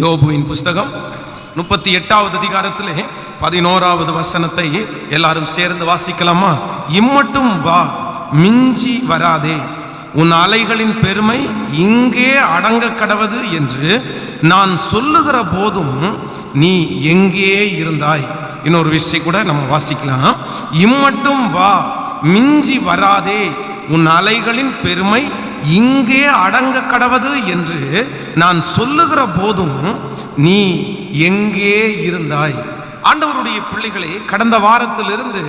யோபுவின் புஸ்தகம் 38வது அதிகாரத்திலே 11வது வசனத்தை எல்லாரும் சேர்ந்து வாசிக்கலாமா? இம்மட்டும் வா, மிஞ்சி வராதே, உன் அலைகளின் பெருமை இங்கே அடங்க கடவது என்று நான் சொல்லுகிற போதும் நீ எங்கே இருந்தாய். இன்னொரு விஷயம் கூட நம்ம வாசிக்கலாம். இம்மட்டும் வா, மிஞ்சி வராதே, உன் அலைகளின் பெருமை இங்கே அடங்க கடவது என்று நான் சொல்லுகிற போதும் நீ எங்கே இருந்தாய். ஆண்டவருடைய பிள்ளைகளே, கடந்த வாரத்திலிருந்து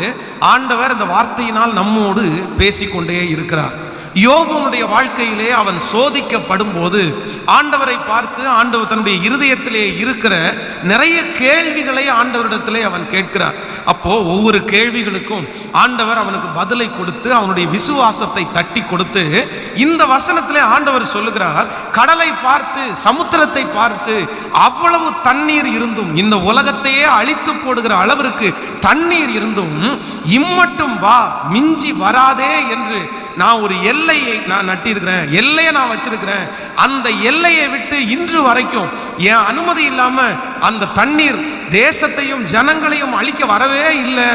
ஆண்டவர் இந்த வார்த்தையினால் நம்மோடு பேசிக்கொண்டே இருக்கிறார். யோபுனுடைய வாழ்க்கையிலே அவன் சோதிக்கப்படும் போது ஆண்டவரை பார்த்து ஆண்டவர் தன்னுடைய இருதயத்திலே இருக்கிற நிறைய கேள்விகளை ஆண்டவரிடத்திலே அவன் கேட்கிறார். அப்போ ஒவ்வொரு கேள்விகளுக்கும் ஆண்டவர் அவனுக்கு பதிலை கொடுத்து அவனுடைய விசுவாசத்தை தட்டி கொடுத்து இந்த வசனத்திலே ஆண்டவர் சொல்லுகிறார், கடலை பார்த்து சமுத்திரத்தை பார்த்து அவ்வளவு தண்ணீர் இருந்தும், இந்த உலகத்தையே அழித்து போடுகிற அளவிற்கு தண்ணீர் இருந்தும் இம்மட்டும் வா, மிஞ்சி வராதே என்று நான் ஒரு எல்லையை நான் நட்டிருக்கிறேன், எல்லையை நான் வச்சிருக்கிறேன். அந்த எல்லையை விட்டு இன்று வரைக்கும் என் அனுமதி இல்லாம அந்த தண்ணீர் தேசத்தையும் ஜனங்களையும் அழிக்க வரவே இல்லை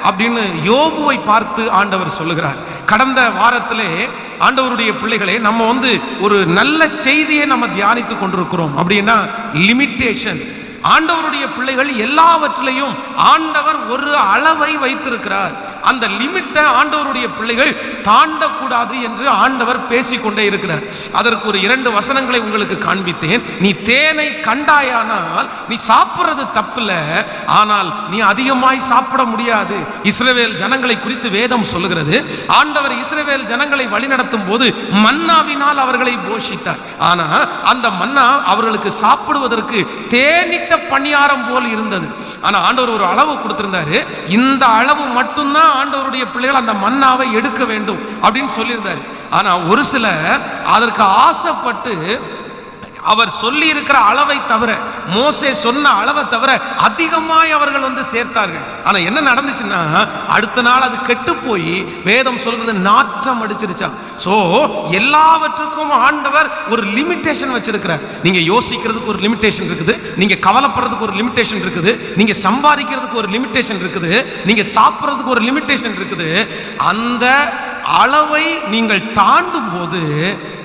அப்படின்னு யோபுவை பார்த்து ஆண்டவர் சொல்லுகிறார். கடந்த வாரத்திலே ஆண்டவருடைய பிள்ளைகளே, நம்ம ஒரு நல்ல செய்தியை நம்ம தியானித்து கொண்டிருக்கிறோம். அப்படின்னா லிமிட்டேஷன். ஆண்டவருடைய பிள்ளைகள் எல்லாவற்றிலையும் ஆண்டவர் ஒரு அளவை வைத்திருக்கிறார். அந்த லிமிட்டை ஆண்டவருடைய பிள்ளைகள் தாண்டக்கூடாது என்று ஆண்டவர் பேசிக்கொண்டே இருக்கிறார். அதற்கு ஒரு 2 வசனங்களை உங்களுக்கு காண்பித்தேன். நீ தேனை கண்டாயானால் நீ சாப்பிட்றது தப்பில்ல, ஆனால் நீ அதிகமாய் சாப்பிட முடியாது. இஸ்ரவேல் ஜனங்களை குறித்து வேதம் சொல்லுகிறது, ஆண்டவர் இஸ்ரவேல் ஜனங்களை வழிநடத்தும் போது மன்னாவினால் அவர்களை போஷித்தார். ஆனால் அந்த மன்னா அவர்களுக்கு சாப்பிடுவதற்கு தேனிட்ட பணியாரம் போல் இருந்தது. ஆனா ஆண்டவர் ஒரு அளவு கொடுத்திருந்தாரு. இந்த அளவு மட்டும்தான் ஆண்டவருடைய பிள்ளைகள் அந்த மன்னாவை எடுக்க வேண்டும் அப்படின்னு சொல்லியிருந்தாரு. ஆனா ஒரு சிலர் அதற்கு ஆசைப்பட்டு அவர் சொல்லி இருக்கிற அளவை தவிர, மோசே சொன்ன அளவை தவிர அதிகமாய் அவர்கள் சேர்த்தார்கள். ஆனா என்ன நடந்துச்சுன்னா, அடுத்த நாள் அது கெட்டு போய் வேதம் சொல்றது நாற்றம் அடிச்சிருச்சாம். சோ எல்லாவற்றுக்கும் ஆண்டவர் ஒரு லிமிட்டேஷன் வச்சிருக்கிறார். நீங்க யோசிக்கிறதுக்கு ஒரு லிமிட்டேஷன் இருக்குது, நீங்க கவலைப்படுறதுக்கு ஒரு லிமிட்டேஷன் இருக்குது, நீங்க சம்பாதிக்கிறதுக்கு ஒரு லிமிட்டேஷன் இருக்குது, நீங்க சாப்பிட்றதுக்கு ஒரு லிமிட்டேஷன் இருக்குது. அந்த அளவை நீங்கள் தாண்டும் போது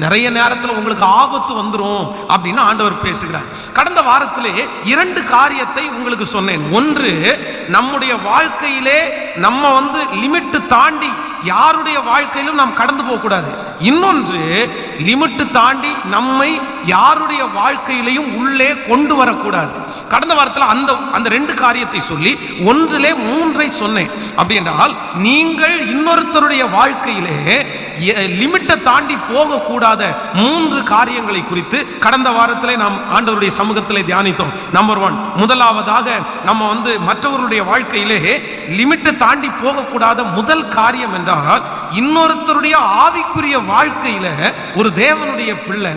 நிறைய நேரத்தில் உங்களுக்கு ஆபத்து வந்துடும் அப்படின்னு ஆண்டவர் பேசுகிறார். கடந்த வாரத்திலே 2 காரியத்தை உங்களுக்கு சொன்னேன். ஒன்று, நம்முடைய வாழ்க்கையிலே நம்ம லிமிட் தாண்டி யாருடைய வாழ்க்கையிலும் நாம் கடந்து போக கூடாது. இன்னொன்று, லிமிட் தாண்டி நம்மை யாருடைய வாழ்க்கையிலையும் உள்ளே கொண்டு வரக்கூடாது. கடந்த வாரத்தில் அந்த 2 காரியத்தை சொல்லி 1லே 3ஐ சொன்னேன். அப்படி என்றால் நீங்கள் இன்னொருத்தருடைய வாழ்க்கையிலே லிமிட்டை தாண்டி போகக்கூடாத 3 காரியங்களை குறித்து கடந்த வாரத்திலே நாம் ஆண்டவருடைய சமூகத்திலே தியானித்தோம். நம்பர் 1, முதலாவதாக நம்ம மற்றவருடைய வாழ்க்கையிலே லிமிட்டை தாண்டி போகக்கூடாத முதல் காரியம் என்றால், இன்னொருத்தருடைய ஆவிக்குரிய வாழ்க்கையில ஒரு தேவனுடைய பிள்ளை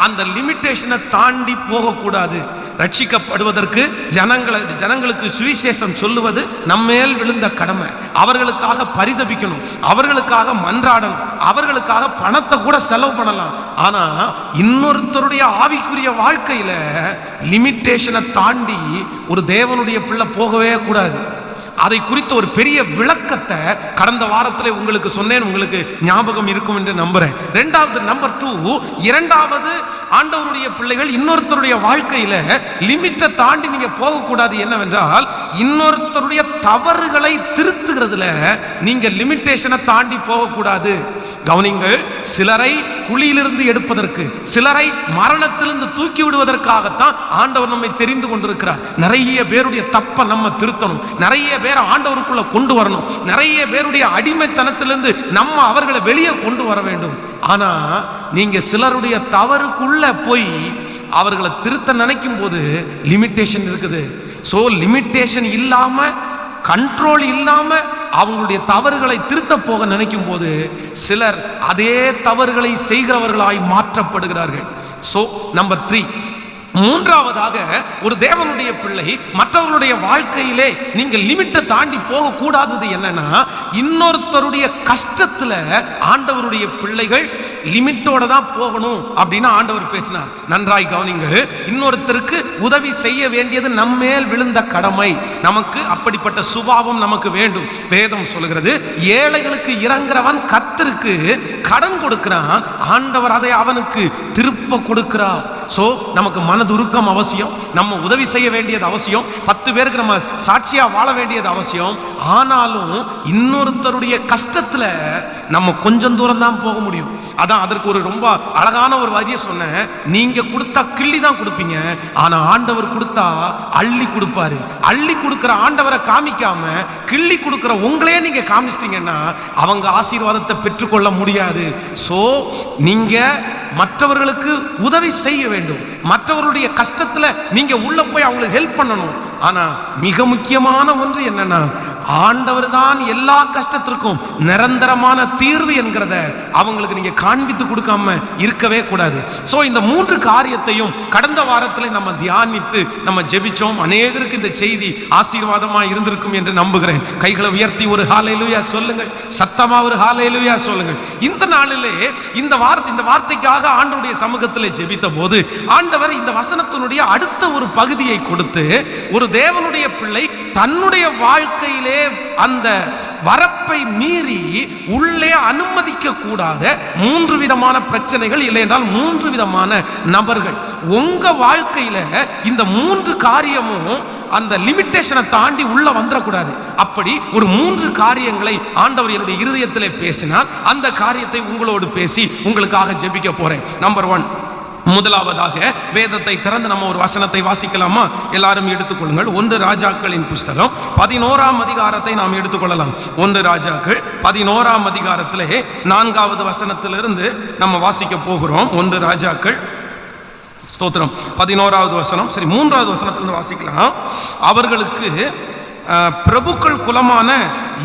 அந்த லிமிட்டேஷனை தாண்டி போகக்கூடாது. ரட்சிக்கப்படுவதற்கு ஜனங்களுக்கு சுவிசேஷம் சொல்லுவது நம்மேல் விழுந்த கடமை. அவர்களுக்காக பரிதபிக்கணும், அவர்களுக்காக மன்றாடணும், அவர்களுக்காக பணத்தை கூட செலவு பண்ணலாம். ஆனா இன்னொருத்தருடைய ஆவிக்குரிய வாழ்க்கையில லிமிட்டேஷனை தாண்டி ஒரு தேவனுடைய பிள்ளை போகவே கூடாது. அதை குறித்த ஒரு பெரிய விளக்கத்தை கடந்த வாரத்தில் உங்களுக்கு சொன்னேன். உங்களுக்கு ஞாபகம் இருக்கும் என்று நம்புறேன். நம்பர் 2, இரண்டாவது, ஆண்டவருடைய பிள்ளைகள் இன்னொருத்தருடைய வாழ்க்கையில லிமிட்டை தாண்டி நீங்க போகக்கூடாது. என்னவென்றால், இன்னொருத்தருடைய தவறுகளை திருத்துகிறதுல நீங்க லிமிட்டேஷனை தாண்டி போகக்கூடாது. கவனிங்கள், சிலரை குழியிலிருந்து எடுப்பதற்கு, சிலரை மரணத்திலிருந்து தூக்கி விடுவதற்காகத்தான் ஆண்டவர் நம்மை தெரிந்து கொண்டிருக்கிறார். நிறைய பேருடைய தப்பை நம்ம திருத்தணும், நிறைய பேரை ஆண்டவருக்குள்ள கொண்டு வரணும், நிறைய பேருடைய அடிமைத்தனத்திலிருந்து நம்ம அவர்களை வெளியே கொண்டு வர வேண்டும். ஆனா நீங்க சிலருடைய தவறுக்குள்ள போய் அவர்களை திருத்த நினைக்கும் போது லிமிட்டேஷன் இருக்குது. சோ லிமிட்டேஷன் இல்லாம, கண்ட்ரோல் இல்லாம அவங்களுடைய தவறுகளை திருத்த போக நினைக்கும் போது சிலர் அதே தவறுகளை செய்கிறவர்களாய் மாற்றப்படுகிறார்கள். சோ நம்பர் 3, மூன்றாவதாக, ஒரு தேவனுடைய பிள்ளை மற்றவர்களுடைய வாழ்க்கையிலே நீங்கள் லிமிட்டை தாண்டி போக கூடாதது என்னன்னா, இன்னொருத்தருடைய கஷ்டத்துல ஆண்டவருடைய பிள்ளைகள் லிமிட்டோட தான் போகணும் அப்படின்னு ஆண்டவர் பேசினார். நன்றாய் கவனிங்கள். இன்னொருத்தருக்கு உதவி செய்ய வேண்டியது நம்மேல் விழுந்த கடமை. நமக்கு அப்படிப்பட்ட சுபாவம் நமக்கு வேண்டும். வேதம் சொல்கிறது, ஏழைகளுக்கு இறங்குறவன் கர்த்தருக்கு கடன் கொடுக்கிறான், ஆண்டவர் அதை அவனுக்கு திருப்ப கொடுக்கிறார். சோ நமக்கு மனதுருக்கம் அவசியம், நம்ம உதவி செய்ய வேண்டியது அவசியம், 10 பேருக்கு நம்ம சாட்சியா வாழ வேண்டியது அவசியம். ஆனாலும் இன்னொருத்தருடைய கஷ்டத்துல நம்ம கொஞ்சம் தூரம் தான் போக முடியும். அதான் அதற்கு ஒரு ரொம்ப அழகான ஒரு வரியை சொன்னேன். நீங்க கொடுத்தா கிள்ளி தான் கொடுப்பீங்க, ஆனா ஆண்டவர் கொடுத்தா அள்ளி கொடுப்பாரு. அள்ளி கொடுக்கிற ஆண்டவரை காமிக்காம கிள்ளி கொடுக்கிற உங்களே நீங்க காமிச்சிட்டீங்கன்னா அவங்க ஆசீர்வாதத்தை பெற்றுக்கொள்ள முடியாது. சோ நீங்க மற்றவர்களுக்கு உதவி செய்ய வேண்டும், மற்றவர்களுடைய கஷ்டத்துல நீங்க உள்ள போய் அவங்களுக்கு ஹெல்ப் பண்ணணும். ஆனா மிக முக்கியமான ஒன்று என்னன்னா, ஆண்டவர் தான் எல்லா கஷ்டத்திற்கும் நிரந்தரமான தீர்வு என்கிறத அவங்களுக்கு நீங்க காண்பித்து கொடுக்காம இருக்கவே கூடாது. சோ இந்த 3 காரியத்தையும் கடந்த வாரத்தில் நம்ம தியானித்து நம்ம ஜெபிச்சோம். அநேகருக்கு இந்த செய்தி ஆசீர்வாதமா இருந்திருக்கும் என்று நம்புகிறேன். கைகளை உயர்த்தி ஒரு ஹல்லேலூயா சொல்லுங்கள், சத்தமா ஒரு ஹல்லேலூயா சொல்லுங்கள். இந்த நாளிலே இந்த வார்த்தைக்காக ஆண்டவருடைய சமூகத்தில் ஜெபித்த போது ஆண்டவர் இந்த வசனத்தினுடைய அடுத்த ஒரு பகுதியை கொடுத்து, ஒரு தேவனுடைய பிள்ளை தன்னுடைய வாழ்க்கையிலே அந்த வரப்பை மீறி உள்ளே அனுமதிக்க கூடாத 3 விதமான பிரச்சனைகள், இல்லை என்றால் 3 விதமான நபர்கள் உங்க வாழ்க்கையில இந்த 3 காரியமும் அந்த லிமிட்டேஷனை தாண்டி உள்ள வந்துடக்கூடாது. அப்படி ஒரு 3 காரியங்களை ஆண்டவர் என்னுடைய இருதயத்திலே பேசினார். அந்த காரியத்தை உங்களோடு பேசி உங்களுக்காக ஜெபிக்க போறேன். நம்பர் 1, முதலாவதாக வேதத்தை திறந்து நம்ம ஒரு வசனத்தை வாசிக்கலாமா? எல்லாரும் எடுத்துக்கொள்ளுங்கள். 1 ராஜாக்களின் புஸ்தகம் 11ஆம் அதிகாரத்தை நாம் எடுத்துக்கொள்ளலாம். 1 ராஜாக்கள் 11ஆம் அதிகாரத்திலே 4வது வசனத்திலிருந்து நம்ம வாசிக்க போகிறோம். 1 ராஜாக்கள் ஸ்தோத்திரம் 11வது வசனம், சரி 3வது வசனத்திலிருந்து வாசிக்கலாம். அவர்களுக்கு பிரபுக்கள் குலமான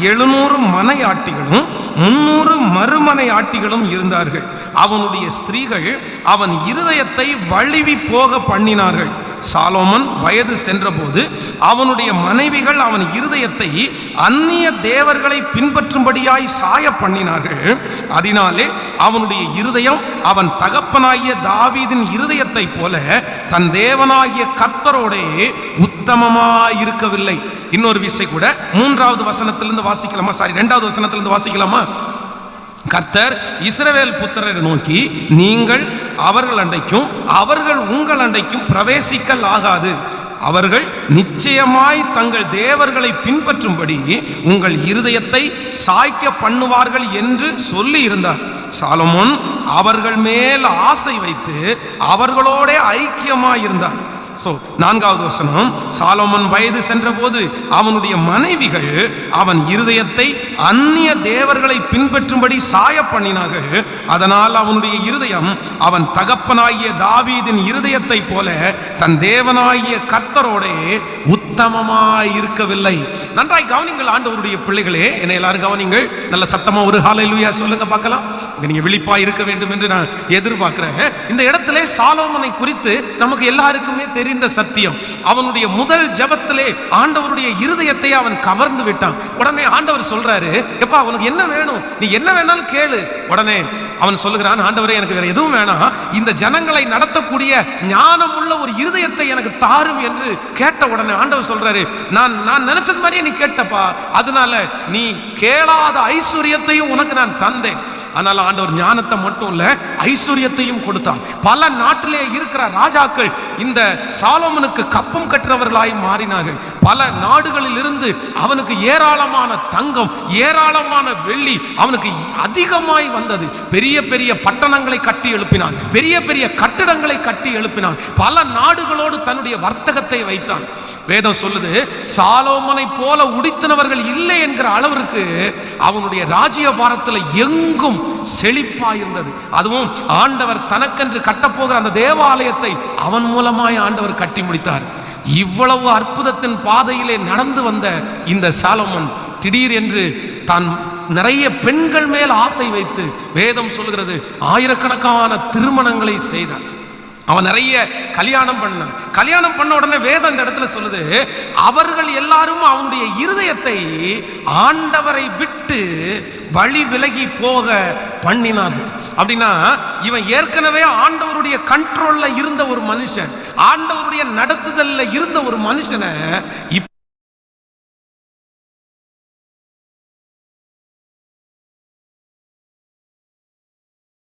700 மனையாட்டிகளும் 300 மறுமனை ஆட்டிகளும் இருந்தார்கள். அவனுடைய ஸ்திரீகள் அவன் இருதயத்தை வழுவி போக பண்ணினார்கள். சாலோமன் வயது சென்றபோது அவனுடைய மனைவிகள் அவன் இருதயத்தை அந்நிய தேவர்களை பின்பற்றும்படியாய் சாய பண்ணினார்கள். அதனாலே அவனுடைய இருதயம் அவன் தகப்பனாகிய தாவீதின் இருதயத்தை போல தன் தேவனாகிய கர்த்தரோடே உத்தமமாய் இருக்கவில்லை. இன்னொரு விசை கூட 3வது வசனத்திலிருந்து வாசிக்கலாமா? சாரி 2வது வசனத்திலிருந்து வாசிக்கலாமா? கர்த்தர் இஸ்ரவேல் புத்திரரை நோக்கி, நீங்கள் அவர்கள் அண்டைக்கும் அவர்கள் உங்கள் அண்டைக்கும் பிரவேசிக்கல் ஆகாது. அவர்கள் நிச்சயமாய் தங்கள் தேவர்களை பின்பற்றும்படி உங்கள் இருதயத்தை சாய்க்க பண்ணுவார்கள் என்று சொல்லி இருந்தார். சாலமோன் அவர்கள் மேல் ஆசை வைத்து அவர்களோட ஐக்கியமாய் இருந்தார். 4வது வசனம், சாலோமன் வயது சென்ற போது அவனுடைய மனைவிகள் அவன் இருதயத்தை அந்நிய தேவர்களை பின்பற்றும்படி சாய பண்ணினார்கள். அதனால் அவனுடைய இருதயம் அவன் தகப்பனாகிய தாவீதின் இருதயத்தை போல தன் தேவனாகிய கர்த்தரோடே உத்தமமாய் இருக்கவில்லை. நன்றாய் கவனிங்கள் ஆண்டவருடைய பிள்ளைகளே, என்னை எல்லாரும் கவனிங்கள். நல்ல சத்தமா ஒரு ஹல்லேலூயா சொல்லுங்க பார்க்கலாம். நீங்க விழிப்பாய் இருக்க வேண்டும் என்று நான் எதிர்பார்க்கிறேன். இந்த இடத்திலே சாலோமனை குறித்து நமக்கு எல்லாருக்குமே தெரிந்த சத்தியம். அவனுடைய முதல் ஜெபத்திலே ஆண்டவருடைய இருதயத்தை அவன் கவர்ந்து விட்டான். உடனே ஆண்டவர் சொல்றாரு, எப்பா அவனுக்கு என்ன வேணும், நீ என்ன வேணாலும் கேளு. உடனே அவன் சொல்லுகிறான், ஆண்டவரே எனக்கு வேற எதுவும் வேணாம், இந்த ஜனங்களை நடத்தக்கூடிய ஞானம் உள்ள ஒரு இருதயத்தை எனக்கு தாரும் என்று கேட்ட உடனே ஆண்டவர் சொல்றாரு, நான் நினைச்சது மாதிரியே நீ கேட்டப்பா, அதனால நீ கேளாத ஐஸ்வர்யத்தையும் உனக்கு நான் தந்தேன். அதனால ஆண்டவர் ஞானத்தை மட்டும் இல்ல ஐஸ்வர்யத்தையும் கொடுத்தார். பல நாட்டிலே இருக்கிற ராஜாக்கள் இந்த சாலோமனுக்கு கப்பம் கட்டுறவர்களாய் மாறினார்கள். பல நாடுகளில் இருந்து அவனுக்கு ஏராளமான தங்கம், ஏராளமான வெள்ளி அவனுக்கு அதிகமாய் வந்தது. பெரிய பெரிய பட்டணங்களை கட்டி எழுப்பினான், பெரிய பெரிய கட்டிடங்களை கட்டி எழுப்பினான், பல நாடுகளோடு தன்னுடைய வர்த்தகத்தை வைத்தான். வேதம் சொல்லுது, சாலோமனை போல உடித்தனவர்கள் இல்லை என்கிற அளவிற்கு அவனுடைய ராஜ்யபாரத்தில் எங்கும் செழிப்பாயிருந்தது. அதுவும் ஆண்டவர் தனக்கென்று கட்டப்போகிற அந்த தேவாலயத்தை அவன் மூலமாய் ஆண்டவர் கட்டி முடித்தார். இவ்வளவு அற்புதத்தின் பாதையிலே நடந்து வந்த இந்த சாலோமன் திடீர் என்று தான் நிறைய பெண்கள் மேல் ஆசை வைத்து வேதம் சொல்கிறது ஆயிரக்கணக்கான திருமணங்களை செய்தார். அவன் நிறைய கல்யாணம் பண்ணான். கல்யாணம் பண்ண உடனே வேதம் இந்த இடத்துல சொல்லுது, அவர்கள் எல்லாரும் அவனுடைய இருதயத்தை ஆண்டவரை விட்டு வழி விலகி போக பண்ணினார்கள். அப்படின்னா இவன் ஏற்கனவே ஆண்டவருடைய கண்ட்ரோல்ல இருந்த ஒரு மனுஷன், ஆண்டவருடைய நடத்துதல்ல இருந்த ஒரு மனுஷனை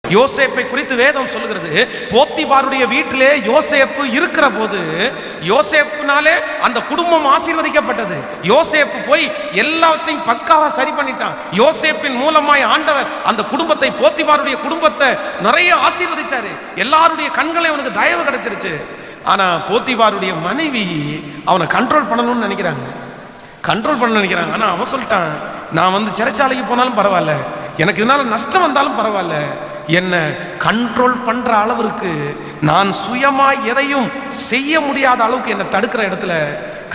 யோசேப்பை குறித்து வேதம் சொல்லுகிறது, போத்திபாருடைய வீட்டிலே யோசேப்பு இருக்கிற போது யோசேப்புனாலே அந்த குடும்பம் ஆசீர்வதிக்கப்பட்டது. யோசேப்பு போய் எல்லாத்தையும் பக்காவா சரி பண்ணிட்டான். யோசேப்பின் மூலமாய் ஆண்டவர் அந்த குடும்பத்தை, போத்திபாருடைய குடும்பத்தை நிறைய ஆசீர்வதிச்சாரு. எல்லாருடைய கண்களை அவனுக்கு தயவு கிடைச்சிருச்சு. ஆனா போத்திபாருடைய மனைவி அவனை கண்ட்ரோல் பண்ணணும்னு நினைக்கிறாங்க, கண்ட்ரோல் பண்ண நினைக்கிறாங்க. ஆனா அவன் சொல்லிட்டான், நான் சிறைச்சாலைக்கு போனாலும் பரவாயில்ல, எனக்கு இதனால நஷ்டம் வந்தாலும் பரவாயில்ல, என்ன கண்ட்ரோல் பண்ற அளவிற்கு நான் சுயமா எதையும் செய்ய முடியாத அளவுக்கு என்ன தடுக்கிற இடத்துல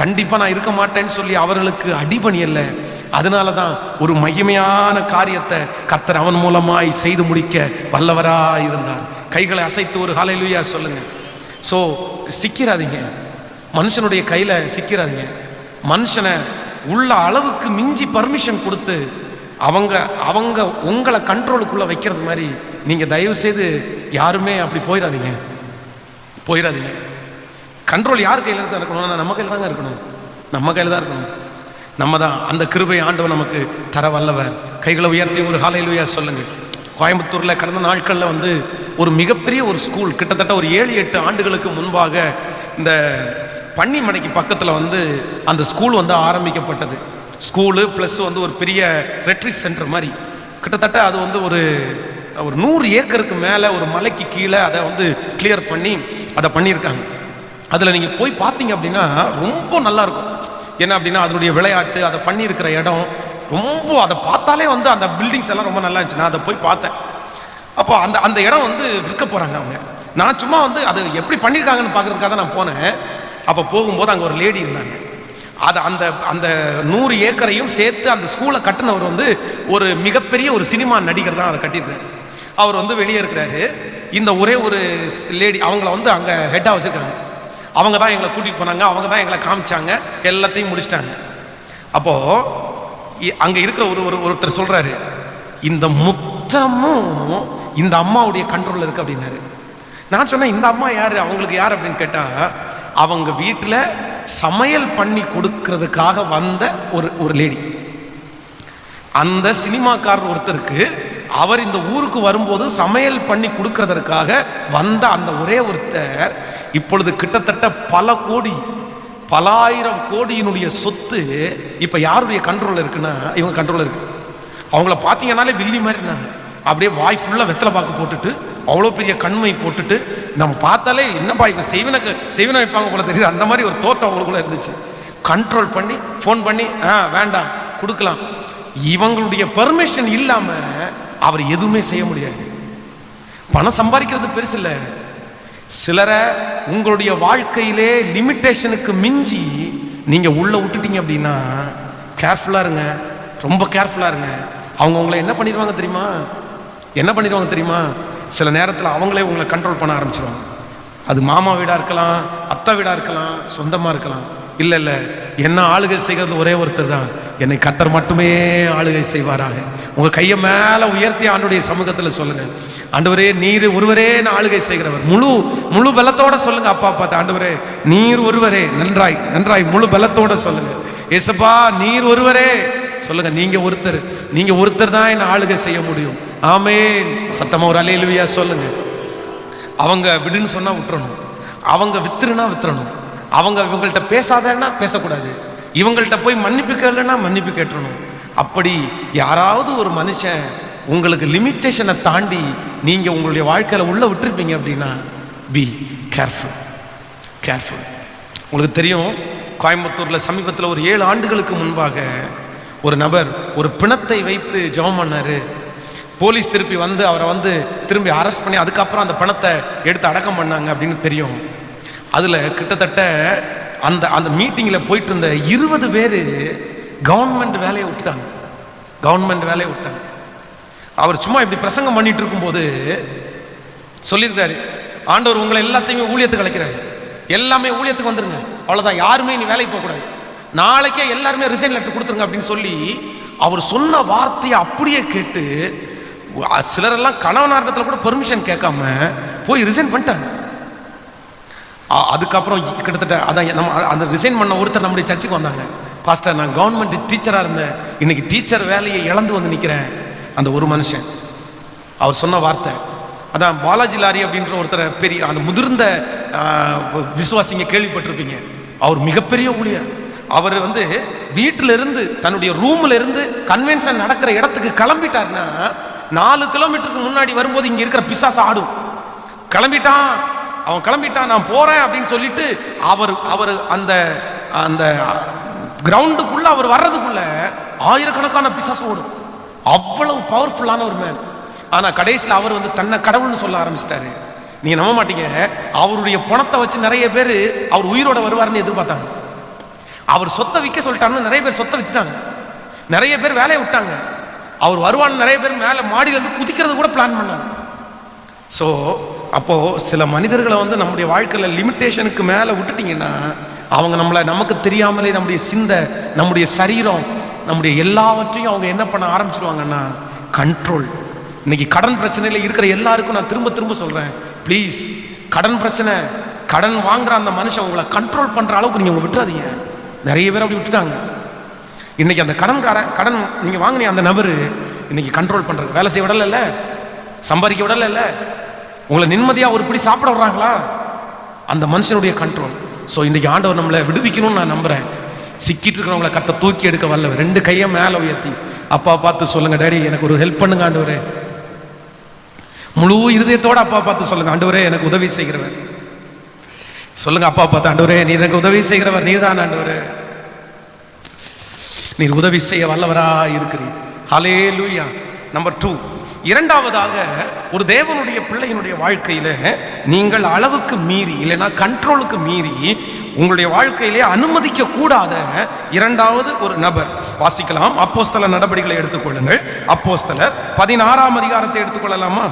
கண்டிப்பா நான் இருக்க மாட்டேன்னு சொல்லி அவர்களுக்கு அடிபணியல்ல. அதனாலதான் ஒரு மகிமையான காரியத்தை கர்த்தர் அவன் மூலமாய் செய்து முடிக்க வல்லவராய் இருந்தார். கைகளை அசைத்து ஒரு ஹல்லேலூயா சொல்லுங்க. சோ சிக்கிறாதீங்க, மனுஷனுடைய கையில சிக்கிறாதீங்க. மனுஷனை உள்ள அளவுக்கு மிஞ்சி பர்மிஷன் கொடுத்து அவங்க உங்களை கண்ட்ரோலுக்குள்ள வைக்கிறது மாதிரி நீங்க தயவு செய்து யாருமே அப்படி போயிடாதீங்க. கண்ட்ரோல் யார் கையில தான் இருக்கணும்? நம்ம கையில் தாங்க இருக்கணும், நம்ம கையில் தான் இருக்கணும். நம்ம தான் அந்த கிருபை ஆண்டவர் நமக்கு தர வல்லவர். கைகளை உயர்த்தி ஒரு ஹல்லேலூயா சொல்லுங்க. கோயம்புத்தூர்ல கடந்த நாட்கள்ல ஒரு மிகப்பெரிய ஒரு ஸ்கூல், கிட்டத்தட்ட ஒரு 7-8 ஆண்டுகளுக்கு முன்பாக இந்த பன்னிமடைக்கு பக்கத்தில் அந்த ஸ்கூல் ஆரம்பிக்கப்பட்டது. ஸ்கூலு ப்ளஸ் ஒரு பெரிய ரெட்ரீட் சென்டர் மாதிரி, கிட்டத்தட்ட அது ஒரு 100 ஏக்கருக்கு மேலே ஒரு மலைக்கு கீழே அதை கிளியர் பண்ணி அதை பண்ணியிருக்காங்க. அதில் நீங்கள் போய் பார்த்தீங்க அப்படின்னா ரொம்ப நல்லா இருக்கும். என்ன அப்படின்னா அதனுடைய விளையாட்டு, அதை பண்ணியிருக்கிற இடம் ரொம்ப, அதை பார்த்தாலே அந்த பில்டிங்ஸ் எல்லாம் ரொம்ப நல்லா இருந்துச்சு. நான் அதை போய் பார்த்தேன். அப்போ அந்த இடம் விற்க போகிறாங்க அவங்க. நான் சும்மா அதை எப்படி பண்ணியிருக்காங்கன்னு பார்க்குறதுக்காக தான் நான் போனேன். அப்போ போகும்போது அங்கே ஒரு லேடி இருந்தாங்க. அதை அந்த 100 ஏக்கரையும் சேர்த்து அந்த ஸ்கூலை கட்டினவர் ஒரு மிகப்பெரிய ஒரு சினிமா நடிகர் தான் அதை கட்டியிருக்காரு. அவர் வெளியே இருக்கிறாரு. இந்த ஒரே ஒரு லேடி அவங்கள அங்கே ஹெட்டாக வச்சுருக்காங்க. அவங்க தான் எங்களை கூட்டிகிட்டு போனாங்க, அவங்க தான் எங்களை காமிச்சாங்க, எல்லாத்தையும் முடிச்சிட்டாங்க. அப்போது அங்கே இருக்கிற ஒருத்தர் சொல்கிறாரு, இந்த மொத்தமும் இந்த அம்மாவுடைய கண்ட்ரோலில் இருக்குது அப்படின்னாரு. நான் சொன்னேன், இந்த அம்மா யார், அவங்களுக்கு யார் அப்படின்னு கேட்டால், அவங்க வீட்டில் சமையல் பண்ணி கொடுக்கறதுக்காக வந்த ஒரு லேடி. அந்த சினிமாக்காரர் ஒருத்தருக்கு அவர் இந்த ஊருக்கு வரும்போது சமையல் பண்ணி கொடுக்கறதற்காக வந்த அந்த ஒரே ஒருத்தர் இப்பொழுது கிட்டத்தட்ட பல ஆயிரம் கோடியினுடைய சொத்து இப்ப யாருடைய கண்ட்ரோல் இருக்குன்னா இவங்க கண்ட்ரோல் இருக்கு. அவங்கள பார்த்தீங்கன்னாலே வில்லி மாதிரி இருந்தாங்க. அப்படியே வாய் ஃபுல்லா வெத்தலை பாக்கு போட்டுட்டு, அவ்வளோ பெரிய கண்மை போட்டுட்டு, நம்ம பார்த்தாலே என்னப்பா இவங்க செய்வன வைப்பாங்க போல தெரியுது, அந்த மாதிரி ஒரு தோட்டம் அவங்களுக்குள்ள இருந்துச்சு. கண்ட்ரோல் பண்ணி ஃபோன் பண்ணி வேண்டாம் கொடுக்கலாம். இவங்களுடைய பெர்மிஷன் இல்லாம அவர் எதுவுமே செய்ய முடியாது. பணம் சம்பாதிக்கிறது பெருசு இல்லை. சிலரை உங்களுடைய வாழ்க்கையிலே லிமிட்டேஷனுக்கு மிஞ்சி நீங்க உள்ள விட்டுட்டீங்க அப்படின்னா கேர்ஃபுல்லா இருங்க, ரொம்ப கேர்ஃபுல்லா இருங்க. அவங்க உங்களை என்ன பண்ணிடுவாங்க தெரியுமா? சில நேரத்தில் அவங்களே உங்களை கண்ட்ரோல் பண்ண ஆரம்பிச்சிருவாங்க. அது மாமா வீடா இருக்கலாம், அத்தை வீடா இருக்கலாம், சொந்தமா இருக்கலாம். இல்லை என்ன ஆளுகை செய்கிறது ஒரே ஒருத்தர் தான், என்னை கர்த்தர் மட்டுமே ஆளுகை செய்வாராக. உங்க கையை மேல உயர்த்தி ஆண்டுடைய சமூகத்தில் சொல்லுங்க, ஆண்டவரே நீர் ஒருவரே நான் ஆளுகை செய்கிறவர். முழு பலத்தோட சொல்லுங்க. அப்பா பார்த்து, ஆண்டவரே நீர் ஒருவரே, நன்றாய் முழு பலத்தோட சொல்லுங்க. ஏசப்பா நீர் ஒருவரே சொல்லுங்க. நீங்க ஒருத்தர் தான் என்ன ஆளுகை செய்ய முடியும். ஆமென். சத்தமா ஒரு அல்லேலூயா சொல்லுங்க. அவங்க விடுன்னு சொன்னா விட்டுறணும், அவங்க வித்துருனா வித்துறணும், அவங்க இவங்கள்ட்ட பேசாதன்னா பேசக்கூடாது, இவங்கள்ட்ட போய் மன்னிப்பு கேளுன்னா மன்னிப்பு கேட்டுறணும். அப்படி யாராவது ஒரு மனுஷன் உங்களுக்கு லிமிட்டேஷனை தாண்டி நீங்க உங்களுடைய வாழ்க்கையில உள்ள விட்டுருப்பீங்க அப்படின்னா பி கேர்ஃபுல். உங்களுக்கு தெரியும், கோயம்புத்தூர்ல சமீபத்தில் ஒரு 7 ஆண்டுகளுக்கு முன்பாக ஒரு நபர் ஒரு பிணத்தை வைத்து ஜெபம் பண்ணாரு. போலீஸ் திருப்பி அவரை திரும்பி அரெஸ்ட் பண்ணி அதுக்கப்புறம் அந்த பணத்தை எடுத்து அடக்கம் பண்ணாங்க அப்படின்னு தெரியும். அதுல கிட்டத்தட்ட அந்த மீட்டிங்ல போயிட்டு இருந்த 20 பேர் கவர்மெண்ட் வேலையை விட்டாங்க. அவர் சும்மா இப்படி பிரசங்கம் பண்ணிட்டு இருக்கும்போது சொல்லியிருக்காரு, ஆண்டவர் உங்களை எல்லாத்தையுமே ஊழியத்துக்கு அழைக்கிறாரு. எல்லாமே ஊழியத்துக்கு வந்துருங்க, அவ்வளோதான். யாருமே நீ வேலைக்கு போகக்கூடாது, நாளைக்கே எல்லாருமே ரிசைன் லெட்டர் கொடுத்துருங்க அப்படின்னு சொல்லி அவர் சொன்ன வார்த்தையை அப்படியே கேட்டு சிலரெல்லாம் கணவனார்கத்தில் கூட பெர்மிஷன் கேட்காம போய் ரிசைன் பண்ணிட்டாங்க. அதுக்கப்புறம் கிட்டத்தட்ட அதான் நம்ம அந்த ரிசைன் பண்ண ஒருத்தர் நம்முடைய சர்ச்சுக்கு வந்தாங்க. பாஸ்டர், நான் கவர்மெண்ட் டீச்சராக இருந்தேன், இன்னைக்கு டீச்சர் வேலையை இழந்து வந்து நிற்கிறேன். அந்த ஒரு மனுஷன் அவர் சொன்ன வார்த்தை அதான். பாலாஜி லாரி அப்படின்ற ஒருத்தர், பெரிய அந்த முதிர்ந்த விசுவாசிங்க கேள்விப்பட்டிருப்பீங்க. அவர் மிகப்பெரிய ஊழியர். அவர் வந்து வீட்டில இருந்து தன்னுடைய ரூம்ல இருந்து கன்வென்ஷன் நடக்கிற இடத்துக்கு கிளம்பிட்டார்னா 4 கிலோமீட்டருக்கு முன்னாடி வரும்போது இங்க இருக்கிற பிசாசு ஆடும். அவன் கிளம்பிட்டான், நான் போறேன் அப்படின்னு சொல்லிட்டு அவர் அந்த அந்த கிரவுண்டுக்குள்ள அவர் வர்றதுக்குள்ள ஆயிரக்கணக்கான பிசாசு ஓடும். அவ்வளவு பவர்ஃபுல்லான ஒரு மேன். ஆனா கடைசியில் அவர் வந்து தன்னை கடவுள்னு சொல்ல ஆரம்பிச்சிட்டாரு. நீங்க நம்ப மாட்டீங்க, அவருடைய பணத்தை வச்சு நிறைய பேர் அவர் உயிரோட வருவாருன்னு எதிர்பார்த்தாங்க. அவர் சொத்தை விற்க சொல்லிட்டாருன்னு நிறைய பேர் சொத்தை வித்துட்டாங்க, நிறைய பேர் வேலையை விட்டாங்க. அவர் வருவான்னு நிறைய பேர் மேலே மாடியிலேருந்து குதிக்கிறது கூட பிளான் பண்ணாங்க. ஸோ அப்போ சில மனிதர்களை வந்து நம்முடைய வாழ்க்கையில் லிமிட்டேஷனுக்கு மேலே விட்டுட்டீங்கன்னா அவங்க நமக்கு தெரியாமலே நம்முடைய சிந்தை, நம்முடைய சரீரம், நம்முடைய எல்லாவற்றையும் அவங்க என்ன பண்ண ஆரம்பிச்சிருவாங்கன்னா கண்ட்ரோல். இன்னைக்கு கடன் பிரச்சனையில் இருக்கிற எல்லாருக்கும் நான் திரும்ப திரும்ப சொல்றேன், ப்ளீஸ், கடன் பிரச்சனை, கடன் வாங்குற அந்த மனுஷன் உங்களை கண்ட்ரோல் பண்ற அளவுக்கு நீங்க விட்டுறாதீங்க. நிறைய பேர் அப்படி விட்டுட்டாங்க. இன்னைக்கு அந்த கடன் நீங்க வாங்கின அந்த நபர் இன்னைக்கு கண்ட்ரோல் பண்றது, வேலை செய்ய விடல, சம்பாதிக்க விடல, உங்களை நிம்மதியா ஒரு பிடி சாப்பிட விடுறாங்களா, அந்த மனுஷனுடைய கண்ட்ரோல். ஸோ இன்னைக்கு ஆண்டவர் நம்மளை விடுவிக்கணும்னு நான் நம்புறேன். சிக்கிட்டு இருக்கிறவங்களை கத்த தூக்கி எடுக்க வரல, 2 கையை மேலே உயர்த்தி அப்பா பார்த்து சொல்லுங்க, டேடி எனக்கு ஒரு ஹெல்ப் பண்ணுங்க ஆண்டவரே. முழு இருதயத்தோட அப்பா பார்த்து சொல்லுங்க, ஆண்டவரே எனக்கு உதவி செய்கிறவர். சொல்லுங்க அப்பா பார்த்து, ஆண்டவரே நீர் எனக்கு உதவி செய்கிறவர், நீர் தான் ஆண்டவரே, நீர் உதவி செய்ய வல்லவரா இருக்கிறீர். ஹல்லேலூயா. நம்பர் 2, இரண்டாவதாக ஒரு தேவனுடைய பிள்ளையினுடைய வாழ்க்கையில நீங்கள் அளவுக்கு மீறி இல்லைன்னா கண்ட்ரோலுக்கு மீறி உங்களுடைய வாழ்க்கையிலே அனுமதிக்க கூடாத இரண்டாவது ஒரு நபர். வாசிக்கலாம். அப்போஸ்தலர் நடபடிகளை எடுத்துக்கொள்ளுங்கள். அப்போஸ்தலர் 16ஆம் அதிகாரத்தை எடுத்துக்கொள்ளலாமா?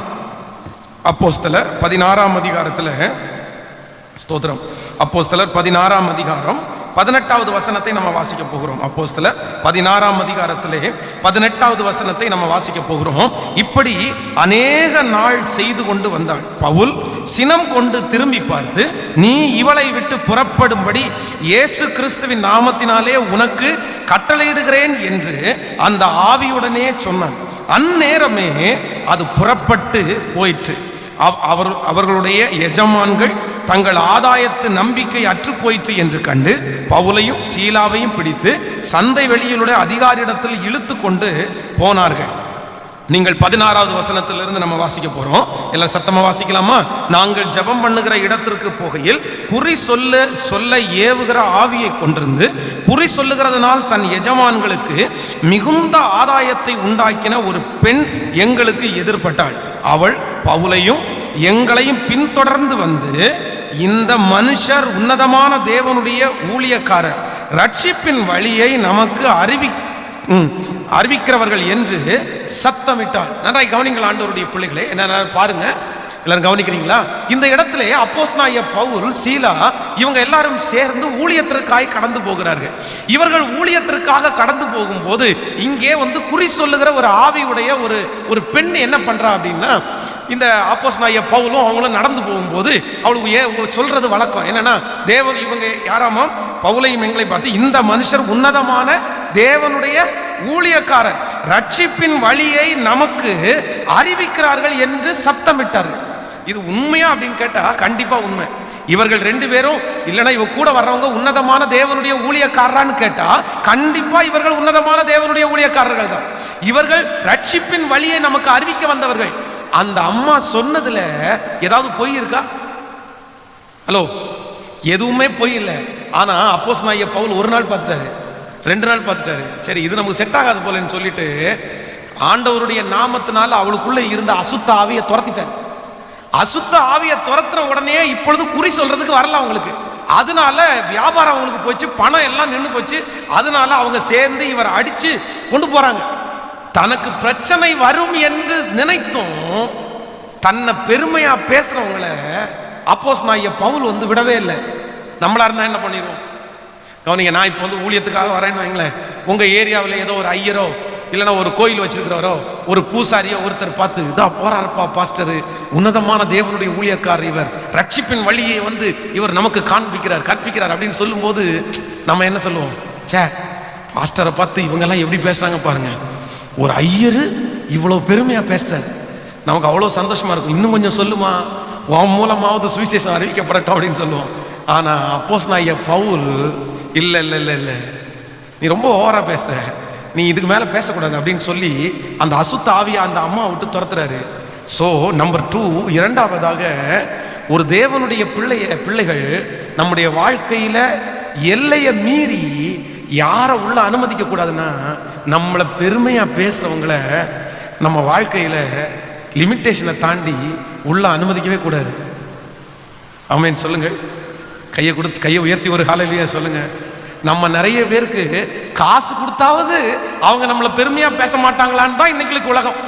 அப்போஸ்தலர் 16ஆம் அதிகாரத்தில் ஸ்தோத்திரம். அப்போஸ்தலர் 16ஆம் அதிகாரம் 18வது வசனத்தை நம்ம வாசிக்க போகிறோம். அப்போஸ்தலர் 16ஆம் அதிகாரத்திலே 18வது வசனத்தை நம்ம வாசிக்க போகிறோம். இப்படி அநேக நாள் செய்து கொண்டு வந்தாள். பவுல் சினம் கொண்டு திரும்பி பார்த்து, நீ இவளை விட்டு புறப்படும்படி இயேசு கிறிஸ்துவின் நாமத்தினாலே உனக்கு கட்டளையிடுகிறேன் என்று அந்த ஆவியுடனே சொன்னான். அந்நேரமே அது புறப்பட்டு போயிற்று. அவர்களுடைய எஜமான்கள் தங்கள் ஆதாயத்து நம்பிக்கை அற்று போயிற்று என்று கண்டு பவுலையும் சீலாவையும் பிடித்து சந்தை வெளியிலுடைய அதிகாரியிடத்தில் இழுத்து கொண்டு போனார்கள். நீங்கள் 16வது வசனத்திலிருந்து நம்ம வாசிக்க போறோம். எல்லாம் சத்தமா வாசிக்கலாமா? நாங்கள் ஜெபம் பண்ணுகிற இடத்திற்கு போகையில் குறி சொல்ல ஏவுகிற ஆவியை கொண்டிருந்து குறி சொல்லுகிறதுனால் தன் எஜமான்களுக்கு மிகுந்த ஆதாயத்தை உண்டாக்கின ஒரு பெண் எங்களுக்கு எதிர்பட்டாள். அவள் பவுலையும் எங்களையும் பின்தொடர்ந்து வந்து, இந்த மனுஷர் உன்னதமான தேவனுடைய ஊழியக்காரர், ரட்சிப்பின் வழியை நமக்கு அறிவிக்கிறவர்கள் என்று சத்தமிட்டாள். நன்றாய் கவனிங்கள் ஆண்டவருடைய பிள்ளைகளே, என்ன பாருங்க, எல்லாரும் கவனிக்கிறீங்களா? இந்த இடத்துல அப்போஸ்தலனாகிய பவுல், சீலா இவங்க எல்லாரும் சேர்ந்து ஊழியத்திற்காக கடந்து போகிறார்கள். இவர்கள் ஊழியத்திற்காக கடந்து போகும்போது இங்கே வந்து குறி சொல்லுகிற ஒரு ஆவியுடைய ஒரு பெண் என்ன பண்றா அப்படின்னா, இந்த அப்போஸ்தலனாகிய பவுலும் அவங்களும் நடந்து போகும்போது அவளுக்கு சொல்றது வழக்கம் என்னன்னா, தேவன் இவங்க யாராமா பவுலையும் எங்களை பார்த்து, இந்த மனுஷர் உன்னதமான தேவனுடைய ஊழியக்காரர், ரட்சிப்பின் வழியை நமக்கு அறிவிக்கிறார்கள் என்று சத்தமிட்டார்கள். இது உண்மையா அப்படின்னு கேட்டா கண்டிப்பா உண்மை. இவர்கள் 2 பேரும் இல்லைன்னா இவ கூட வர்றவங்க உன்னதமான தேவனுடைய ஊழியக்காரரான்னு கேட்டா கண்டிப்பா இவர்கள் உன்னதமான தேவனுடைய ஊழியக்காரர்கள் தான். இவர்கள் ரட்சிப்பின் வழியை நமக்கு அறிவிக்க வந்தவர்கள். அந்த அம்மா சொன்னதுல ஏதாவது பொய் இருக்கா? ஹலோ, எதுவுமே பொய் இல்லை. ஆனா அப்போஸ்தலனாகிய பவுல் ஒரு நாள் பார்த்துட்டாரு, 2 நாள் பார்த்துட்டாரு. சரி, இது நமக்கு செட் ஆகாது போலன்னு சொல்லிட்டு ஆண்டவருடைய நாமத்தினால அவளுக்குள்ள இருந்த அசுத்த ஆவியை துரத்திட்டார். அசுத்த ஆவியை துரத்துற உடனே இப்பொழுது குறி சொல்றதுக்கு வரல அவங்களுக்கு. அதனால வியாபாரம் அவங்களுக்கு போச்சு, பணம் எல்லாம் நின்று போச்சு. அதனால அவங்க சேர்ந்து இவரை அடிச்சு கொண்டு போறாங்க. தனக்கு பிரச்சனை வரும் என்று நினைத்தும் தன்னை பெருமையா பேசுறவங்களை அப்போஸ்தலனாகிய பவுல் வந்து விடவே இல்லை. நம்மளா இருந்தா என்ன பண்ணிடுவோம்? கவனிங்க, நான் இப்போ வந்து ஊழியத்துக்காக வரேன்னு வைங்களேன், உங்கள் ஏரியாவில் ஏதோ ஒரு ஐயரோ இல்லைன்னா ஒரு கோயில் வச்சிருக்கிறவரோ ஒரு பூசாரியோ ஒருத்தர் பார்த்து, இதா போறாருப்பா பாஸ்டர், உன்னதமான தேவனுடைய ஊழியக்காரர், இவர் ரட்சிப்பின் வழியை வந்து இவர் நமக்கு கற்பிக்கிறார் அப்படின்னு சொல்லும்போது நம்ம என்ன சொல்லுவோம்? சே, பாஸ்டரை பார்த்து இவங்கெல்லாம் எப்படி பேசுறாங்க பாருங்க, ஒரு ஐயரு இவ்வளோ பெருமையா பேசுறாரு, நமக்கு அவ்வளோ சந்தோஷமா இருக்கும். இன்னும் கொஞ்சம் சொல்லுமா, உன் மூலமாவது சுவிசேஷம் அறிவிக்கப்படட்டும் அப்படின்னு சொல்லுவோம். ஆனா அப்போஸ்தலனாகிய பவுல் இல்லை இல்லை இல்லை இல்லை, நீ ரொம்ப ஓவரா பேசுற, நீ இதுக்கு மேலே பேசக்கூடாது அப்படின்னு சொல்லி அந்த அசுத்த ஆவியை அந்த அம்மா விட்டு துரத்துறாரு. ஸோ நம்பர் 2, இரண்டாவதாக, ஒரு தேவனுடைய பிள்ளைகள் நம்முடைய வாழ்க்கையில் எல்லையை மீறி யாரை உள்ள அனுமதிக்க கூடாதுன்னா, நம்மளை பெருமையாக பேசுறவங்கள நம்ம வாழ்க்கையில் லிமிட்டேஷனை தாண்டி உள்ள அனுமதிக்கவே கூடாது. ஆமென் சொல்லுங்க. கையை உயர்த்தி ஒரு ஹல்லேலூயா சொல்லுங்க. நம்ம நிறைய பேருக்கு காசு கொடுத்தாவது அவங்க நம்மளை பெருமையா பேச மாட்டாங்களான்னு தான் இன்னைக்கு உலகம்.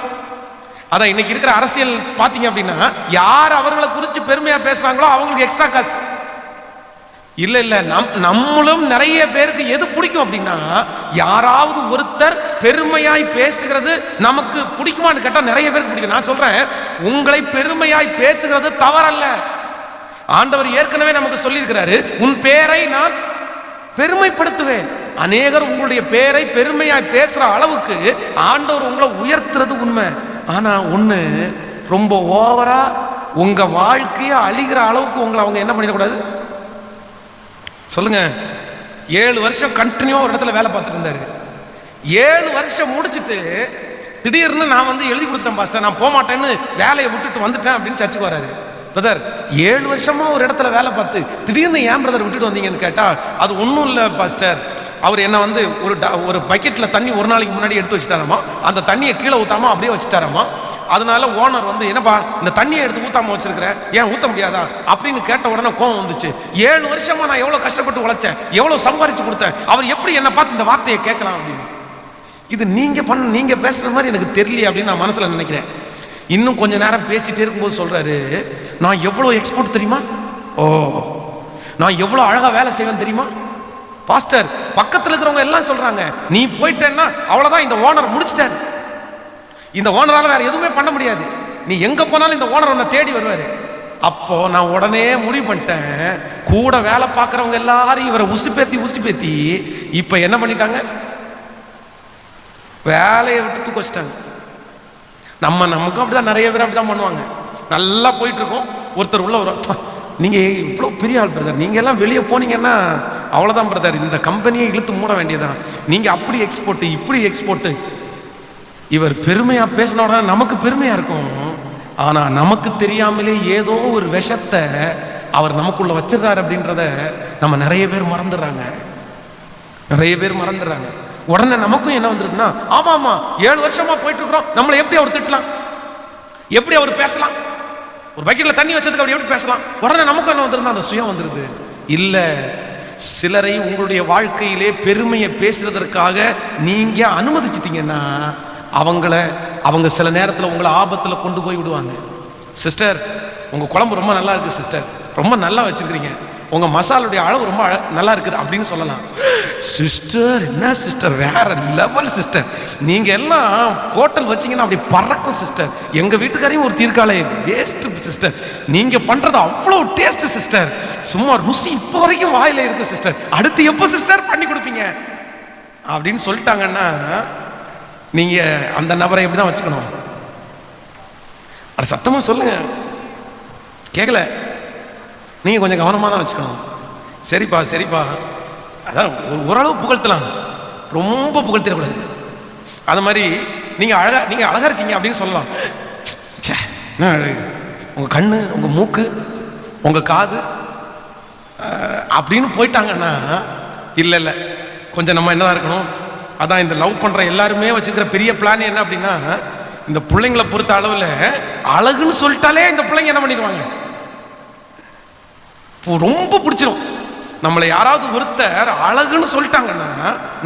அதான் இன்னைக்கு இருக்கிற அரசியல் பாத்தீங்க அப்படின்னா, யார் அவர்களை குறித்து பெருமையா பேசுறாங்களோ அவங்களுக்கு எக்ஸ்ட்ரா காசு. இல்ல இல்ல, நம்மளும் நிறைய பேருக்கு எது பிடிக்கும் அப்படின்னா, யாராவது ஒருத்தர் பெருமையாய் பேசுகிறது நமக்கு பிடிக்குமான்னு கேட்டா நிறைய பேருக்கு பிடிக்கும். நான் சொல்றேன், உங்களை பெருமையாய் பேசுகிறது தவறல்ல. ஆண்டவர் ஏற்கனவே நமக்கு சொல்லி இருக்கிறாரு, உன் பேரை நான் பெருமைப்படுத்துவேன். அநேகர் உங்களுடைய பேரை பெருமையாய் பேசுற அளவுக்கு ஆண்டவர் உங்களை உயர்த்துறது உண்மை. ஆனா ஒண்ணு, ரொம்ப ஓவரா உங்க வாழ்க்கைய அழிகிற அளவுக்கு உங்களை அவங்க என்ன பண்ணிடக்கூடாது சொல்லுங்க. 7 வருஷம் கண்டினியூவா ஒரு இடத்துல வேலை பார்த்துட்டு இருந்தாரு. 7 வருஷம் முடிச்சுட்டு திடீர்னு நான் வந்து எழுதி கொடுத்தேன் பாஸ்டர், நான் போக மாட்டேன்னு வேலையை விட்டுட்டு வந்துட்டேன் அப்படின்னு சர்ச்சுக்கு வராரு. பிரதர், 7 வருஷமா ஒரு இடத்துல வேலை பார்த்து திடீர்னு ஏன் பிரதர் விட்டுட்டு வந்தீங்கன்னு கேட்டா, அது ஒன்றும் இல்லை பாஸ்டர், அவர் என்ன வந்து ஒரு பக்கெட்ல தண்ணி ஒரு நாளைக்கு முன்னாடி எடுத்து வச்சுட்டாராமா, அந்த தண்ணியை கீழே ஊத்தாம அப்படியே வச்சுட்டாராமா. அதனால ஓனர் வந்து, என்னப்பா இந்த தண்ணியை எடுத்து ஊத்தாம வச்சிருக்கிற, ஏன் ஊத்த முடியாதா அப்படின்னு கேட்ட உடனே கோவம் வந்துச்சு. 7 வருஷமா நான் எவ்வளவு கஷ்டப்பட்டு உழைச்சேன், எவ்வளவு சம்பாரிச்சு கொடுத்தேன், அவர் எப்படி என்ன பார்த்து இந்த வார்த்தையை கேட்கலாம் அப்படின்னு. இது நீங்க பேசுற மாதிரி எனக்கு தெரியல அப்படின்னு நான் மனசுல நினைக்கிறேன். இன்னும் கொஞ்ச நேரம் பேசிட்டே இருக்கும்போது சொல்றாரு, நான் எவ்வளவு எக்ஸ்போர்ட் தெரியுமா, நான் எவ்வளவு அழகா வேலை செய்வேன் தெரியுமா பாஸ்டர். பக்கத்தில் இருக்கிறவங்க எல்லாம் சொல்றாங்க, நீ போயிட்டேன்னா அவ்வளவுதான், இந்த ஓனர் முடிச்சிட்டாரு, இந்த ஓனரால வேற எதுவுமே பண்ண முடியாது, நீ எங்க போனாலும் இந்த ஓனர் உன்னை தேடி வருவாரு. அப்போ நான் உடனே முடிவு பண்ணிட்டேன், கூட வேலை பார்க்கறவங்க எல்லாரும் இவரை உசுப்பேத்தி இப்ப என்ன பண்ணிட்டாங்க, வேலையை விட்டு தூக்க வச்சிட்டாங்க. நமக்கும் அப்படிதான், நிறைய பேர் அப்படிதான் பண்ணுவாங்க. நல்லா போயிட்டு இருக்கோம், ஒருத்தர் உள்ள வரும், நீங்க இவ்வளோ பெரிய ஆள் பிரதர், நீங்க எல்லாம் வெளியே போனீங்கன்னா அவ்வளோதான் பிரதர், இந்த கம்பெனியை இழுத்து மூட வேண்டியதான், நீங்க அப்படி எக்ஸ்போர்ட் இப்படி எக்ஸ்போர்ட். இவர் பெருமையா பேசின உடனே நமக்கு பெருமையா இருக்கும். ஆனா நமக்கு தெரியாமலே ஏதோ ஒரு விஷத்தை அவர் நமக்குள்ள வச்சிடறாரு அப்படின்றத நம்ம நிறைய பேர் மறந்துடுறாங்க. உடனே நமக்கும் என்ன வந்துருதுன்னா, ஆமா 7 வருஷமா போயிட்டு இருக்கிறோம், நம்மளை எப்படி அவர் திட்டலாம், எப்படி அவர் பேசலாம், ஒரு பக்கெட்ல தண்ணி வச்சதுக்கு அவர் எப்படி பேசலாம். உடனே நமக்கும் என்ன வந்துருந்தா, அந்த சுயம் வந்துருது. இல்ல, சிலரை உங்களுடைய வாழ்க்கையிலே பெருமையை பேசுறதற்காக நீங்க அனுமதிச்சிட்டீங்கன்னா அவங்க சில நேரத்தில் உங்களை ஆபத்துல கொண்டு போய் விடுவாங்க. சிஸ்டர், உங்க குழம்பு ரொம்ப நல்லா இருக்கு சிஸ்டர், ரொம்ப நல்லா வச்சிருக்கிறீங்க, உங்க மசாலுடைய அளவு ரொம்ப நல்லா இருக்குது அப்படின்னு சொல்லலாம். சிஸ்டர், என்ன சிஸ்டர், வேற லெவல் சிஸ்டர், நீங்க எல்லாம் ஹோட்டல் வச்சீங்கன்னா அப்படி பறக்கும் சிஸ்டர், எங்க வீட்டுக்காரையும் ஒரு தீர்க்காலே வேஸ்ட் சிஸ்டர், நீங்க பண்றது அவ்வளவு டேஸ்ட் சிஸ்டர், சும்மா ருசி இப்போ வரைக்கும் வாயில இருக்கு சிஸ்டர், அடுத்து எப்போ சிஸ்டர் பண்ணி கொடுப்பீங்க அப்படின்னு சொல்லிட்டாங்கன்னா, நீங்க அந்த நபரை எப்படிதான் வச்சுக்கணும்? அது சத்தமா சொல்லுங்க, கேட்கல, நீங்க கொஞ்சம் கவனமா தான் வச்சுக்கணும். சரிப்பா, அதான் ஓரளவு புகழ்த்தலாம், ரொம்ப புகழ்த்திடக்கூடாது. அது மாதிரி நீங்க அழகா இருக்கீங்க அப்படின்னு சொல்லலாம். உங்க கண்ணு, உங்க மூக்கு, உங்க காது அப்படின்னு போயிட்டாங்கன்னா, இல்ல கொஞ்சம் நம்ம என்னதான் இருக்கணும். அதான் இந்த லவ் பண்ற எல்லாருமே வச்சிருக்கிற பெரிய பிளான் என்ன அப்படின்னா, இந்த பிள்ளைங்களை பொறுத்த அளவுல அழகுன்னு சொல்லிட்டாலே இந்த பிள்ளைங்க என்ன பண்ணிடுவாங்க, ரொம்ப பிடிச்சிடும். நம்மளை யாராவது ஒருத்தர் அழகுன்னு சொல்லிட்டாங்கன்னா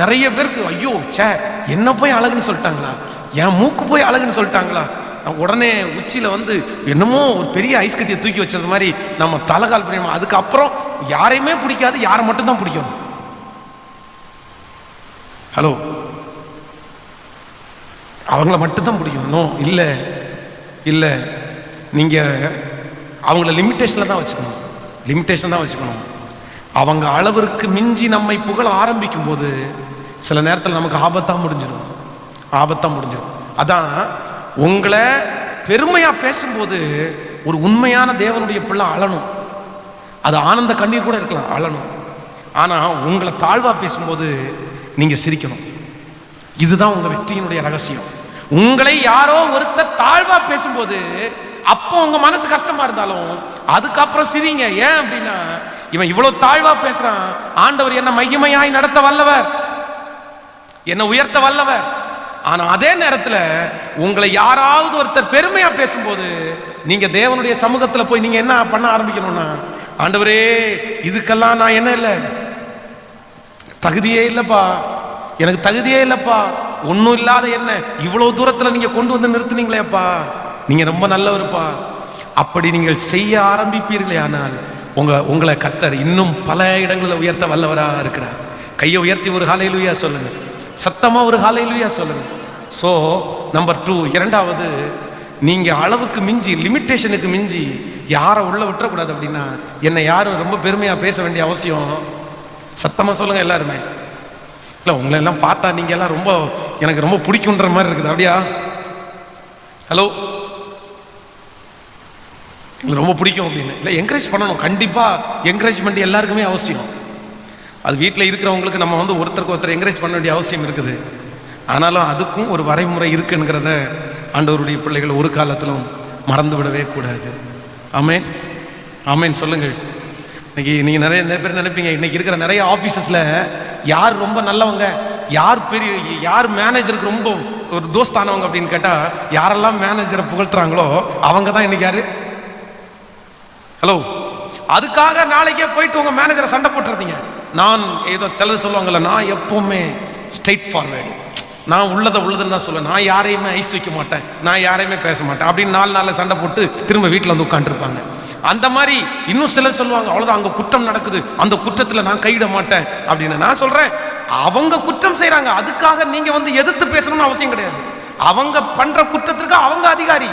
நிறைய பேருக்கு, ஐயோ சே, என்ன போய் அழகுன்னு சொல்லிட்டாங்களா, என் மூக்கு போய் அழகுன்னு சொல்லிட்டாங்களா, உடனே உச்சியில் வந்து என்னமோ ஒரு பெரிய ஐஸ் கட்டியை தூக்கி வச்சது மாதிரி நம்ம தலைகால் பண்ணிடுவோம். அதுக்கப்புறம் யாரையுமே பிடிக்காது, யாரை மட்டும்தான் பிடிக்கும். ஹலோ, அவங்கள மட்டும்தான் பிடிக்கும். நோ, இல்லை இல்லை, நீங்கள் அவங்கள லிமிட்டேஷனில் தான் வச்சுக்கணும், லிமிட்டேஷன் தான் வச்சுக்கணும். அவங்க அளவிற்கு மிஞ்சி நம்மை புகழ ஆரம்பிக்கும் போது சில நேரத்தில் நமக்கு ஆபத்தாக முடிஞ்சிடும். அதான் உங்களை பெருமையாக பேசும்போது ஒரு உண்மையான தேவனுடைய பிள்ளை அழணும். அது ஆனந்த கண்ணீர் கூட இருக்கலாம், அழணும். ஆனால் உங்களை தாழ்வாக பேசும்போது நீங்கள் சிரிக்கணும். இதுதான் உங்கள் வெற்றியினுடைய ரகசியம். உங்களை யாரோ ஒருத்தர் தாழ்வா பேசும்போது அப்போ உங்க மனசு கஷ்டமா இருந்தாலும் அதுக்கப்புறம் சிரிங்க. ஏன் அப்படின்னா, இவன் இவ்வளவு தாழ்வா பேசுறான், ஆண்டவர் என்ன மகிமையாய் நடத்த வல்லவர், என்ன உயர்த்த வல்லவர். ஆனா அதே நேரத்தில் உங்களை யாராவது ஒருத்தர் பெருமையா பேசும்போது நீங்க தேவனுடைய சமூகத்தில் போய் நீங்க என்ன பண்ண ஆரம்பிக்கணும்னா, ஆண்டவரே இதுக்கெல்லாம் நான் என்ன இல்லை, தகுதியே இல்லைப்பா, எனக்கு தகுதியே இல்லைப்பா, ஒன்றும் இல்லாத என்ன இவ்வளவு தூரத்தில் நீங்க கொண்டு வந்து நிறுத்துனீங்களேப்பா, நீங்க ரொம்ப நல்லவருப்பா. அப்படி நீங்கள் செய்ய ஆரம்பிப்பீர்களே ஆனால் உங்களை கர்த்தர் இன்னும் பல இடங்களில் உயர்த்த வல்லவராக இருக்கிறார். கையை உயர்த்தி ஒரு ஹல்லேலூயா சொல்லுங்க, சத்தமா ஒரு ஹல்லேலூயா சொல்லுங்க. ஸோ நம்பர் 2, இரண்டாவது, நீங்க அளவுக்கு மிஞ்சி, லிமிட்டேஷனுக்கு மிஞ்சி யாரை உள்ள விட்டுறக்கூடாது. அப்படின்னா என்னை யாரும் ரொம்ப பெருமையா பேச வேண்டிய அவசியம், சத்தமா சொல்லுங்க எல்லாருமே. இல்லை, உங்களை எல்லாம் பார்த்தா நீங்க எல்லாம் ரொம்ப எனக்கு ரொம்ப பிடிக்குன்ற மாதிரி இருக்குது. அப்படியா? ஹலோ, எங்களுக்கு ரொம்ப பிடிக்கும் அப்படின்னு இல்லை, என்கரேஜ் பண்ணணும். கண்டிப்பாக என்கரேஜ்மெண்ட் எல்லாருக்குமே அவசியம். அது வீட்டில் இருக்கிறவங்களுக்கு நம்ம வந்து ஒருத்தருக்கு ஒருத்தர் என்கரேஜ் பண்ண வேண்டிய அவசியம் இருக்குது. ஆனாலும் அதுக்கும் ஒரு வரைமுறை இருக்குங்கிறத ஆண்டவருடைய பிள்ளைகள் ஒரு காலத்திலும் மறந்து விடவே கூடாது. ஆமேன், ஆமேன் சொல்லுங்கள். இன்னைக்கு நீங்கள் நிறைய பேர் நினைப்பீங்க, இன்னைக்கு இருக்கிற நிறைய ஆஃபீஸஸில் யார் ரொம்ப நல்லவங்க, யார் மேனேஜருக்கு ரொம்ப ஒரு தோஸ்தானவங்க அப்படின்னு கேட்டால், யாரெல்லாம் மேனேஜரை புகழ்த்துறாங்களோ அவங்க தான் இன்னைக்கு யாரு. ஹலோ, அதுக்காக நாளைக்கே போயிட்டு உங்க மேனேஜரை சண்டை போட்டுறதீங்க. நான் ஏதோ சிலர் சொல்லுவாங்கல்ல, நான் எப்பவுமே ஸ்ட்ரெயிட் ஃபார்வேர்டு, நான் உள்ளதுன்னு தான் சொல்லுவேன், நான் யாரையுமே ஐஸ் வைக்க மாட்டேன், நான் யாரையுமே பேச மாட்டேன் அப்படின்னு 4 நாளில் சண்டை போட்டு திரும்ப வீட்டில் வந்து உட்காந்துருப்பாங்க. அந்த மாதிரி இன்னும் சிலர் சொல்லுவாங்க, அவ்வளோதான் அங்கே குற்றம் நடக்குது, அந்த குற்றத்தில் நான் கையிட மாட்டேன் அப்படின்னு. நான் சொல்கிறேன், அவங்க குற்றம் செய்கிறாங்க, அதுக்காக நீங்கள் வந்து எதிர்த்து பேசணும்னு அவசியம் கிடையாது. அவங்க பண்ற குற்றத்திற்கு அவங்க அதிகாரி.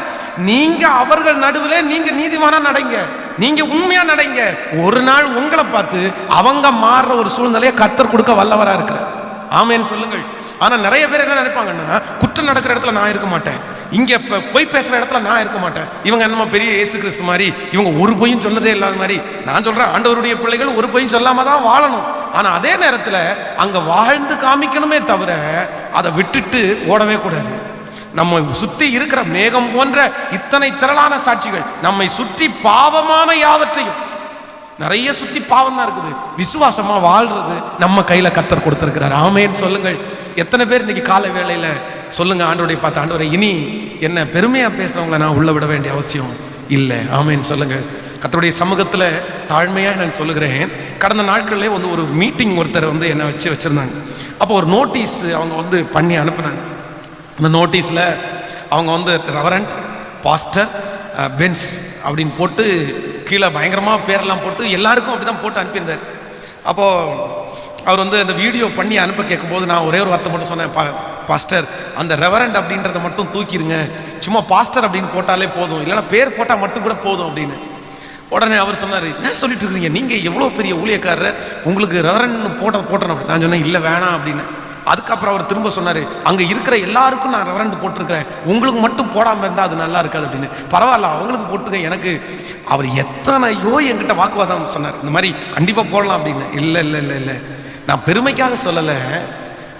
நீங்க அவர்கள் நடுவில் நீங்க நீதிமானா நடைங்க, நீங்க உண்மையா நடைங்க. ஒரு நாள் உங்களை பார்த்து அவங்க மாறுற ஒரு சூழ்நிலையை கர்த்தர் கொடுக்க வல்லவரா இருக்கிறார். ஆமேன்னு சொல்லுங்கள். ஆனா நிறைய பேர் என்ன நினைப்பாங்கன்னா, குற்றம் நடக்கிற இடத்துல நான் இருக்க மாட்டேன், இங்க போய் பேசுற இடத்துல நான் இருக்க மாட்டேன், இவங்க என்னமோ பெரிய இயேசு கிறிஸ்து மாதிரி, இவங்க ஒரு பொய்யும் சொன்னதே இல்லாத மாதிரி. நான் சொல்றேன், ஆண்டவருடைய பிள்ளைகள் ஒரு பொய்யும் சொல்லாம தான் வாழணும். ஆனா அதே நேரத்தில் அங்க வாழ்ந்து காமிக்கணுமே தவிர அதை விட்டுட்டு ஓடவே கூடாது. நம்ம சுற்றி இருக்கிற மேகம் போன்ற இத்தனை திரளான சாட்சிகள், நம்மை சுற்றி பாவமான யாவற்றையும், நிறைய சுற்றி பாவம் தான் இருக்குது, விசுவாசமா வாழ்றது நம்ம கையில கர்த்தர் கொடுத்திருக்கிறார். ஆமேன்னு சொல்லுங்கள். எத்தனை பேர் இன்னைக்கு காலை வேளையில சொல்லுங்க, ஆண்டவரை பார்த்து, ஆண்டவரை இனி என்ன பெருமையா பேசுறவங்களை நான் உள்ள விட வேண்டிய அவசியம் இல்லை. ஆமேன்னு சொல்லுங்கள். கர்த்தருடைய சமூகத்தில் தாழ்மையாக நான் சொல்லுகிறேன். கடந்த நாட்களிலே வந்து ஒரு மீட்டிங் ஒருத்தர் வந்து என்னை வச்சிருந்தாங்க. அப்போ ஒரு நோட்டீஸ் அவங்க வந்து பண்ணி அனுப்புனாங்க. அந்த நோட்டீஸில் அவங்க வந்து ரெவரண்ட் பாஸ்டர் பென்ஸ் அப்படின்னு போட்டு கீழே பயங்கரமாக பேரெல்லாம் போட்டு எல்லாருக்கும் அப்படி தான் போட்டு அனுப்பியிருந்தார். அப்போது அவர் வந்து அந்த வீடியோ பண்ணி அனுப்ப கேட்கும்போது நான் ஒரே ஒரு வார்த்தை மட்டும் சொன்னேன், பாஸ்டர் அந்த ரெவரண்ட் அப்படின்றத மட்டும் தூக்கிடுங்க, சும்மா பாஸ்டர் அப்படின்னு போட்டாலே போதும், இல்லைன்னா பேர் போட்டால் மட்டும் கூட போதும் அப்படின்னு. உடனே அவர் சொன்னார், என்ன சொல்லிட்டு இருக்கீங்க, நீங்கள் எவ்வளோ பெரிய ஊழியக்காரர், உங்களுக்கு ரெவரண்ட் போட்டணும் அப்படி. நான் சொன்னேன், இல்லை வேணாம் அப்படின்னு. அதுக்கப்புறம் அவர் திரும்ப சொன்னார், அங்கே இருக்கிற எல்லாருக்கும் நான் ரெவரண்ட் போட்டிருக்கிறேன், உங்களுக்கு மட்டும் போடாமல் இருந்தால் அது நல்லா இருக்காது அப்படின்னு. பரவாயில்ல, அவங்களுக்கு போட்டுக்க. எனக்கு அவர் எத்தனையோ என்கிட்ட வாக்குவாதம் சொன்னார், இந்த மாதிரி கண்டிப்பாக போடலாம் அப்படின்னு. இல்லை இல்லை இல்லை இல்லை, நான் பெருமைக்காக சொல்லலை,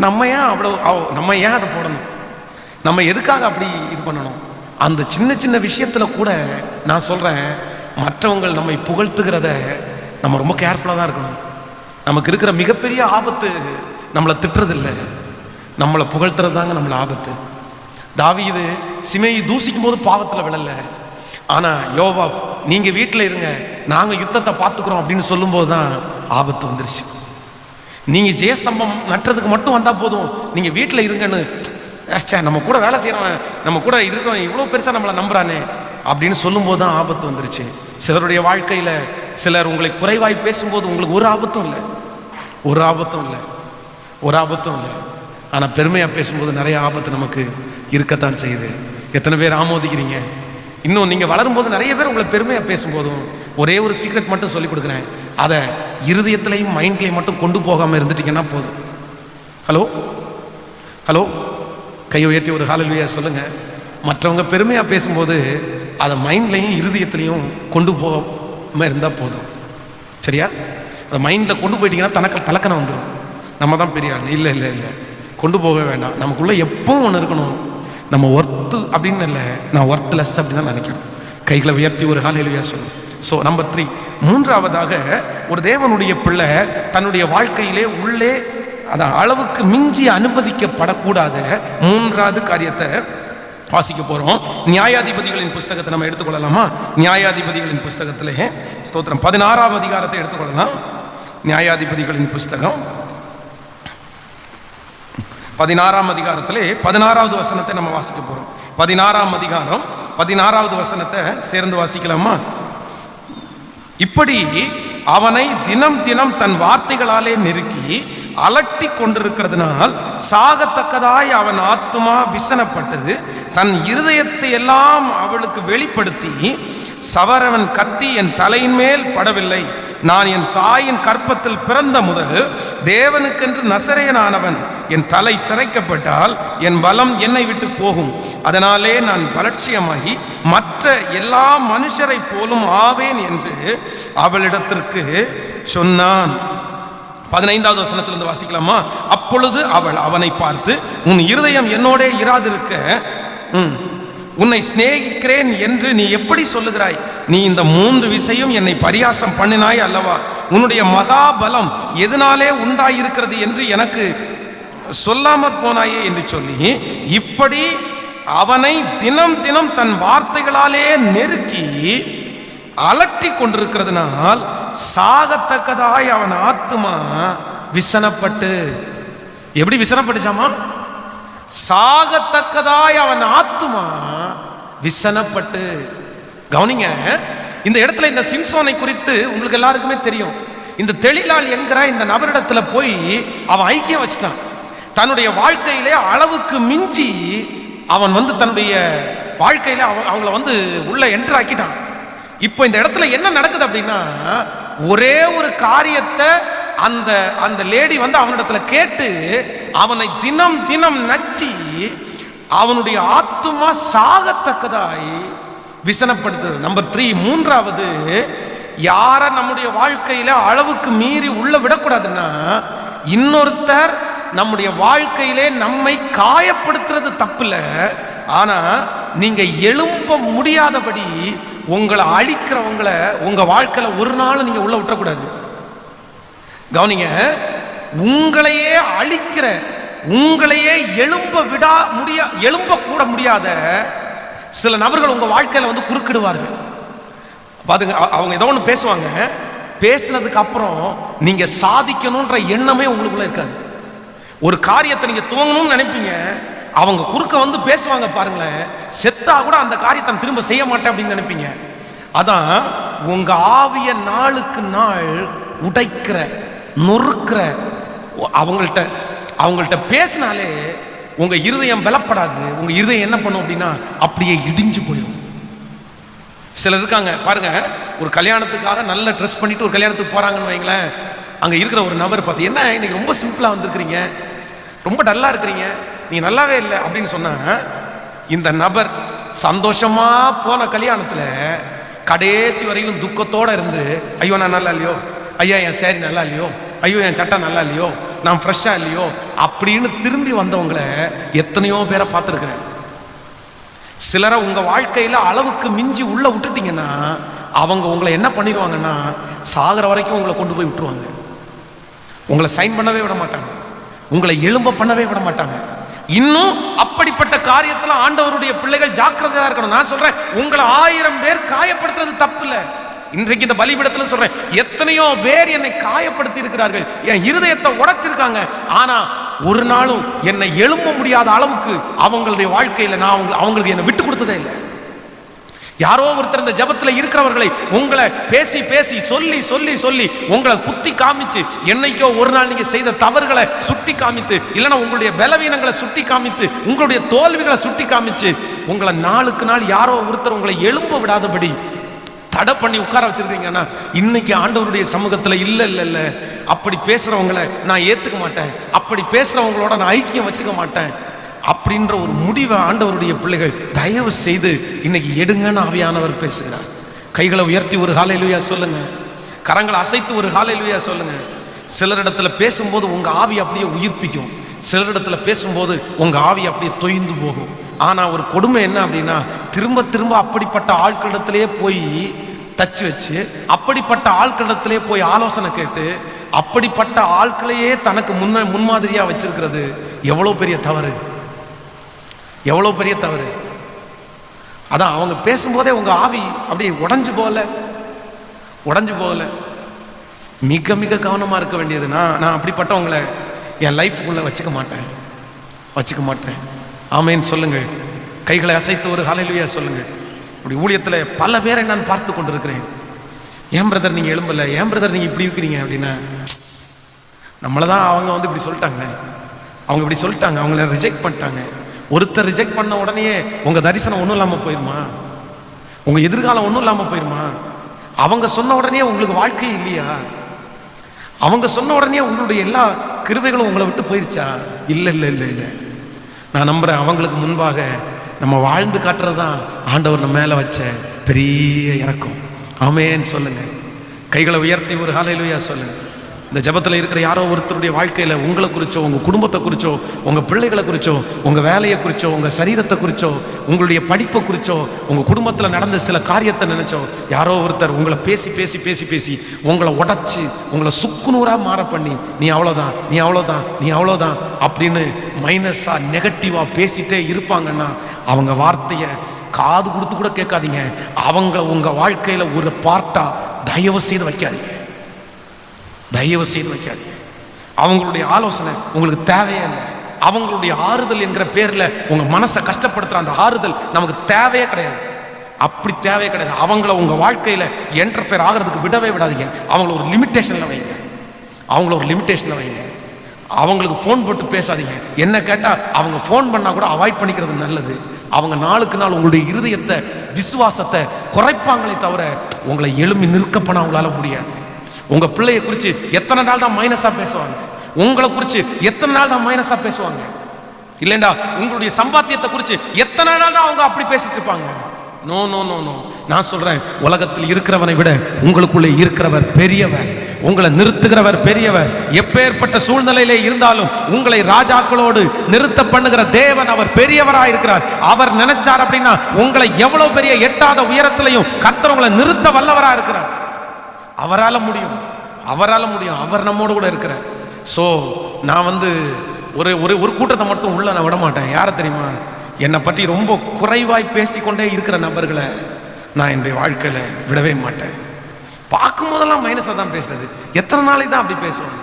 நம்ம ஏன் அதை போடணும், நம்ம எதுக்காக அப்படி இது பண்ணணும். அந்த சின்ன சின்ன விஷயத்தில் கூட நான் சொல்கிறேன், மற்றவங்கள் நம்மை புகழ்த்துகிறத நம்ம ரொம்ப கேர்ஃபுல்லாக தான் இருக்கணும். நமக்கு இருக்கிற மிகப்பெரிய ஆபத்து நம்மளை திட்டுறதில்லை, நம்மளை புகழ்த்துறது தாங்க நம்மளை ஆபத்து. தாவீது சிமையை தூசிக்கும் போது பாவத்தில் விழல, ஆனால் யோவாப் நீங்கள் வீட்டில் இருங்க, நாங்கள் யுத்தத்தை பார்த்துக்குறோம் அப்படின்னு சொல்லும்போது தான் ஆபத்து வந்துருச்சு. நீங்கள் ஜெயசம்பம் நட்டுறதுக்கு மட்டும் வந்தால் போதும், நீங்கள் வீட்டில் இருங்கன்னு நம்ம கூட வேலை செய்யறவன், நம்ம கூட இருக்கிறவன் இவ்வளோ பெருசாக நம்மளை நம்புறானே அப்படின்னு சொல்லும்போது தான் ஆபத்து வந்துருச்சு. சிலருடைய வாழ்க்கையில் சிலர் உங்களை குறைவாய் பேசும்போது உங்களுக்கு ஒரு ஆபத்தும் இல்லை, ஒரு ஆபத்தும் இல்லை, ஒரு ஆபத்தும் இல்லை. ஆனால் பெருமையாக பேசும்போது நிறைய ஆபத்து நமக்கு இருக்கத்தான் செய்யுது. எத்தனை பேர் ஆமோதிக்கிறீங்க? இன்னும் நீங்கள் வளரும்போது நிறைய பேர் உங்களை பெருமையாக பேசும்போதும் ஒரே ஒரு சீக்ரெட் மட்டும் சொல்லிக் கொடுக்குறேன், அதை இருதயத்திலையும் மைண்ட்லையும் மட்டும் கொண்டு போகாமல் இருந்துட்டீங்கன்னா போதும். ஹலோ ஹலோ, கையை உயர்த்தி ஒரு ஹல்லேலூயா சொல்லுங்க. மற்றவங்க பெருமையாக பேசும்போது அதை மைண்ட்லையும் இருதயத்திலையும் கொண்டு போகாமல் இருந்தால் போதும். சரியா? அதை மைண்டில் கொண்டு போயிட்டீங்கன்னா தலக்கணம் வந்துடும், நம்ம தான் பெரிய ஆள். இல்லை இல்லை இல்லை, கொண்டு போக வேண்டாம். நமக்குள்ளே எப்பவும் ஒன்று இருக்கணும், நம்ம ஒர்த்து அப்படின்னு இல்லை, நான் ஒர்த்லெஸ் அப்படின்னு தான் நினைக்கணும். கைகளை உயர்த்தி ஒரு ஹல்லேலூயா சொல்லும். ஸோ நம்பர் 3, மூன்றாவதாக ஒரு தேவனுடைய பிள்ளை தன்னுடைய வாழ்க்கையிலே உள்ளே அதான் அளவுக்கு மிஞ்சி அனுமதிக்கப்படக்கூடாத மூன்றாவது காரியத்தை வாசிக்க போகிறோம். நியாயாதிபதிகளின் புஸ்தகத்தை நம்ம எடுத்துக்கொள்ளலாமா? நியாயாதிபதிகளின் புஸ்தகத்திலே ஸ்தோத்திரம் 16ஆம் அதிகாரத்தை எடுத்துக்கொள்ளலாம். நியாயாதிபதிகளின் புஸ்தகம் 16ஆம் அதிகாரத்திலே 16வது வசனத்தை நம்ம வாசிக்க போகிறோம். 16ஆம் அதிகாரம் 16வது வசனத்தை சேர்ந்து வாசிக்கலாமா? இப்படி அவனை தினம் தினம் தன் வார்த்தைகளாலே நெருக்கி அலட்டி கொண்டிருக்கிறதுனால் சாகத்தக்கதாய் அவன் ஆத்துமா விசனப்பட்டது. தன் இருதயத்தை எல்லாம் அவளுக்கு வெளிப்படுத்தி, சவரவன் கத்தி என் தலையின் மேல் படவில்லை, நான் என் தாயின் கற்பத்தில் பிறந்த முதல் தேவனுக்கென்று நசரேயனானவன், என் தலை சிரைக்கப்பட்டால் என் பலம் என்னை விட்டு போகும், அதனாலே நான் பலட்சியமாகி மற்ற எல்லா மனுஷரை போலும் ஆவேன் என்று அவளிடத்திற்கு சொன்னான். 15வது வசனத்திலிருந்து வாசிக்கலாமா? அப்பொழுது அவள் அவனை பார்த்து, உன் இருதயம் என்னோடே இராதிருக்க உன்னை சிநேகிக்கிறேன் என்று நீ எப்படி சொல்லுகிறாய்? நீ இந்த 3 விசையும் என்னை பரியாசம் பண்ணினாய் அல்லவா? உன்னுடைய மகாபலம் எதனாலே உண்டாயிருக்கிறது என்று எனக்கு சொல்லாமற் போனாயே என்று சொல்லி, இப்படி அவனை தினம் தினம் தன் வார்த்தைகளாலே நெருக்கி அலட்டி கொண்டிருக்கிறதுனால் சாகத்தக்கதாய் அவன் ஆத்துமா விசனப்பட்டு. எப்படி விசனப்பட்டுச்சாமா? சாகத்தக்கதாய் அவன் ஆத்துமா விசனப்பட்டு. கவனிங்க, இந்த இடத்துல இந்த சிம்சோனை குறித்து உங்களுக்கு எல்லாருக்குமே தெரியும். இந்த தெளிலால் என்கிற இந்த நபரிடத்துல போய் அவன் ஐக்கியம் வச்சுட்டான். தன்னுடைய வாழ்க்கையிலே அளவுக்கு மிஞ்சி அவன் தன்னுடைய வாழ்க்கையில அவங்கள உள்ள என்டர் ஆக்கிட்டான். இப்போ இந்த இடத்துல என்ன நடக்குது அப்படின்னா, ஒரே ஒரு காரியத்தை அந்த அந்த லேடி அவனிடத்துல கேட்டு அவனை தினம் தினம் நச்சி அவனுடைய ஆத்துமா சாகத்தக்கதாய் விசனப்படுத்துது. நம்பர் 3, மூன்றாவது, யார நம்முடைய வாழ்க்கையில அளவுக்கு மீறி உள்ள விடக்கூடாதுன்னா, இன்னொருத்தர் நம்முடைய வாழ்க்கையிலே நம்மை காயப்படுத்துறது தப்பில்ல, ஆனா நீங்க எழும்ப முடியாதபடி உங்களை அழிக்கிறவங்களை உங்க வாழ்க்கையில ஒரு நாள் நீங்க உள்ள விட்டுறக்கூடாது. கவனிங்க, உங்களையே அழிக்கிற, உங்களையே எழும்ப கூட முடியாத சில நபர்கள் உங்க வாழ்க்கையில குறுக்கிடுவார்கள். பாருங்க, அவங்க ஏதோ ஒன்று பேசுவாங்க, பேசினதுக்கு அப்புறம் நீங்க சாதிக்கணும்ன்ற எண்ணமே உங்களுக்குள்ள இருக்காது. ஒரு காரியத்தை நீங்க துவங்கணும்னு நினைப்பீங்க, அவங்க குறுக்க பேசுவாங்க பாருங்களேன், செத்தா கூட அந்த காரியத்தை திரும்ப செய்ய மாட்டேன் அப்படின்னு நினைப்பீங்க. அதான் உங்க ஆவிய நாளுக்கு நாள் உடைக்கிற, நொறுக்கிற. அவங்கள்ட்ட பேசினாலே உங்க இருதயம் பலப்படாது. உங்க இருதயம் என்ன பண்ணும் அப்படின்னா அப்படியே இடிஞ்சு போயிடும். சிலர் இருக்காங்க பாருங்க, ஒரு கல்யாணத்துக்காக நல்ல ட்ரெஸ் பண்ணிட்டு ஒரு கல்யாணத்துக்கு போறாங்கன்னு வைங்களேன், அங்க இருக்கிற ஒரு நபர் பார்த்து, என்ன இன்னைக்கு ரொம்ப சிம்பிளா வந்திருக்கிறீங்க, ரொம்ப டல்லா இருக்கிறீங்க, நீங்க நல்லாவே இல்லை அப்படின்னு சொன்னா, இந்த நபர் சந்தோஷமா போன கல்யாணத்துல கடைசி வரையிலும் துக்கத்தோட இருந்து, ஐயோ நான் நல்லா இல்லையோ, ஐயா என் சேரி நல்லா இல்லையோ, ஐயோ என் சட்டை நல்லா இல்லையோ, நான் ஃப்ரெஷ்ஷா இல்லையோ அப்படின்னு திரும்பி வந்தவங்களை எத்தனையோ பேரை பார்த்துருக்கிறேன். சிலரை உங்க வாழ்க்கையில அளவுக்கு மிஞ்சி உள்ள விட்டுட்டீங்கன்னா அவங்க உங்களை என்ன பண்ணிடுவாங்கன்னா, சாகிற வரைக்கும் உங்களை கொண்டு போய் விட்டுருவாங்க. உங்களை சைன் பண்ணவே விட மாட்டாங்க, உங்களை எழும்ப பண்ணவே விட மாட்டாங்க. இன்னும் அப்படிப்பட்ட காரியத்துல ஆண்டவருடைய பிள்ளைகள் ஜாக்கிரதையா இருக்கணும். நான் சொல்றேன், உங்களை 1000 பேர் காயப்படுத்துறது தப்பு இல்லை. இன்றைக்கு இந்த பலிபீடத்துல சொல்றேன், எத்தனையோ பேர் என்னை காயப்படுத்தி இருக்கிறார்கள், என் இருதயத்தை உடைச்சிருக்காங்க. ஆனா ஒரு நாளும் என்னை எழும்ப முடியாத அளவுக்கு அவங்களுடைய வாழ்க்கையில நான் அவங்களுக்கு என்னை விட்டு கொடுத்ததே இல்லை. யாரோ ஒருத்தர் இந்த ஜபத்தில் இருக்கிறவர்களை உங்களை பேசி பேசி சொல்லி சொல்லி சொல்லி உங்களை குத்தி காமிச்சு, என்னைக்கோ ஒரு நாள் நீங்க செய்த தவறுகளை சுட்டி காமித்து, இல்லைன்னா உங்களுடைய பலவீனங்களை சுட்டி காமித்து, உங்களுடைய தோல்விகளை சுட்டி காமிச்சு உங்களை நாளுக்கு நாள் யாரோ ஒருத்தர் உங்களை எழும்ப விடாதபடி தடை பண்ணி உட்கார வச்சிருக்கீங்கன்னா, இன்னைக்கு ஆண்டவருடைய சமூகத்தில் இல்ல இல்ல இல்ல அப்படி பேசுறவங்களை நான் ஏத்துக்க மாட்டேன், அப்படி பேசுறவங்களோட நான் ஐக்கியம் வச்சுக்க மாட்டேன் அப்படின்ற ஒரு முடிவை ஆண்டவருடைய பிள்ளைகள் தயவு செய்து இன்னைக்கு எடுங்கன்னு ஆவியானவர் பேசுகிறார். கைகளை உயர்த்தி ஒரு ஹல்லேலூயா சொல்லுங்க. கரங்களை அசைத்து ஒரு ஹல்லேலூயா சொல்லுங்க. சிலரிடத்துல பேசும்போது உங்க ஆவி அப்படியே உயிர்ப்பிக்கும், சிலரிடத்துல பேசும்போது உங்க ஆவி அப்படியே தொய்ந்து போகும். ஆனா ஒரு கொடுமை என்ன அப்படின்னா, திரும்ப திரும்ப அப்படிப்பட்ட ஆட்களிடத்திலே போய் தச்சு வச்சு, அப்படிப்பட்ட ஆட்களிடத்திலே போய் ஆலோசனை கேட்டு, அப்படிப்பட்ட ஆட்களையே தனக்கு முன்மாதிரியா வச்சிருக்கிறது எவ்வளவு பெரிய தவறு, எவ்வளவு பெரிய தவறு. அதான் அவங்க பேசும்போதே உங்க ஆவி அப்படி உடைஞ்சு போகல. மிக மிக கவனமா இருக்க வேண்டியது. நான் அப்படிப்பட்டவங்களை என் லைஃப்குள்ள வச்சுக்க மாட்டேன். ஆமேன் சொல்லுங்கள். கைகளை அசைத்து ஒரு ஹல்லேலூயா சொல்லுங்கள். இப்படி ஊழியத்தில் பல பேரை நான் பார்த்து கொண்டிருக்கிறேன். ஏன் பிரதர் நீங்க எழும்பல, ஏன் பிரதர் நீங்க இப்படி இருக்கிறீங்க அப்படின்னா, நம்மளதான் அவங்க இப்படி சொல்லிட்டாங்க, அவங்க இப்படி சொல்லிட்டாங்க, அவங்கள ரிஜெக்ட் பண்ணிட்டாங்க. ஒருத்தர் ரிஜெக்ட் பண்ண உடனே உங்க தரிசனம் ஒன்றும் இல்லாமல் போயிருமா, உங்க எதிர்காலம் ஒன்றும் இல்லாமல் போயிருமா? அவங்க சொன்ன உடனே உங்களுக்கு வாழ்க்கை இல்லையா? அவங்க சொன்ன உடனே உங்களுடைய எல்லா கிருபைகளும் உங்களை விட்டு போயிருச்சா? இல்லை இல்லை இல்லை இல்லை. நான் நம்புறேன், அவங்களுக்கு முன்பாக நம்ம வாழ்ந்து காட்டுறது தான் ஆண்டவர் நம்ம மேலே வச்ச பெரிய இரக்கம். ஆமென் சொல்லுங்க. கைகளை உயர்த்தி ஒரு ஹல்லேலூயா சொல்லுங்க. இந்த ஜபத்தில் இருக்கிற யாரோ ஒருத்தருடைய வாழ்க்கையில் உங்களை குறிச்சோ, உங்கள் குடும்பத்தை குறிச்சோ, உங்கள் பிள்ளைகளை குறிச்சோ, உங்கள் வேலையை குறிச்சோ, உங்கள் சரீரத்தை குறிச்சோ, உங்களுடைய படிப்பை குறிச்சோ, உங்கள் குடும்பத்தில் நடந்த சில காரியத்தை நினைச்சோ யாரோ ஒருத்தர் உங்களை பேசி பேசி பேசி பேசி உங்களை உடைச்சி உங்களை சுக்குநூறாக மாற பண்ணி, நீ அவ்வளோதான், நீ அவ்வளோதான், நீ அவ்வளோதான் அப்படின்னு மைனஸாக நெகட்டிவாக பேசிட்டே இருப்பாங்கன்னா, அவங்க வார்த்தையை காது கொடுத்து கூட கேட்காதீங்க. அவங்க உங்கள் வாழ்க்கையில் ஒரு பார்ட்டாக தயவு செய்து வைக்காதீங்க. அவங்களுடைய ஆலோசனை உங்களுக்கு தேவையே இல்லை. அவங்களுடைய ஆறுதல் என்கிற பேர்ல உங்க மனசை கஷ்டப்படுத்துற அந்த ஆறுதல் நமக்கு தேவையே கிடையாது. அப்படி தேவையே கிடையாது. அவங்கள உங்க வாழ்க்கையில என்டர்ஃபியர் ஆகிறதுக்கு விடவே விடாதீங்க. அவங்கள ஒரு லிமிட்டேஷன்ல வைங்க. அவங்களுக்கு ஃபோன் போட்டு பேசாதீங்க. என்ன கேட்டா அவங்க ஃபோன் பண்ணா கூட அவாய்ட் பண்ணிக்கிறது நல்லது. அவங்க நாளுக்கு நாள் உங்களுடைய இருதயத்தை, விசுவாசத்தை குறைப்பாங்களே தவிர உங்களை எழும்பி நிற்க பண்ண அவங்களால முடியாது. உங்க பிள்ளையை குறித்து எத்தனை நாள் தான் மைனஸா பேசுவாங்க, உங்களை குறித்து எத்தனை நாள் தான் மைனஸா பேசுவாங்க, இல்லைண்டா உங்களுடைய சம்பாத்தியத்தை குறித்து எத்தனை நாள் தான் அவங்க அப்படி பேசிட்டு இருப்பாங்க. No no no no. நான் சொல்றேன், உலகத்தில் இருக்கிறவனை விட உங்களுக்குள்ளே இருக்கிறவர் பெரியவர், உங்களை நிறுத்துகிறவர் பெரியவர். எப்பேற்பட்ட சூழ்நிலையிலே இருந்தாலும் உங்களை ராஜாக்களோடு நிறுத்த பண்ணுகிற தேவன் அவர் பெரியவராக இருக்கிறார். அவர் நினைச்சார் அப்படின்னா உங்களை எவ்வளவு பெரிய எட்டாத உயரத்திலையும் கர்த்தர் உங்களை நிறுத்த வல்லவராக இருக்கிறார். அவரால் முடியும். அவர் நம்மோடு கூட இருக்கிறார். ஸோ நான் ஒரு கூட்டத்தை மட்டும் உள்ள நான் விட மாட்டேன். யாரை தெரியுமா? என்னை பற்றி ரொம்ப குறைவாய் பேசிக்கொண்டே இருக்கிற நபர்களை நான் என்னுடைய வாழ்க்கையில் விடவே மாட்டேன். பார்க்கும் போதெல்லாம் மைனஸாக தான் பேசுறது. எத்தனை நாளைக்கு தான் அப்படி பேசுவாங்க?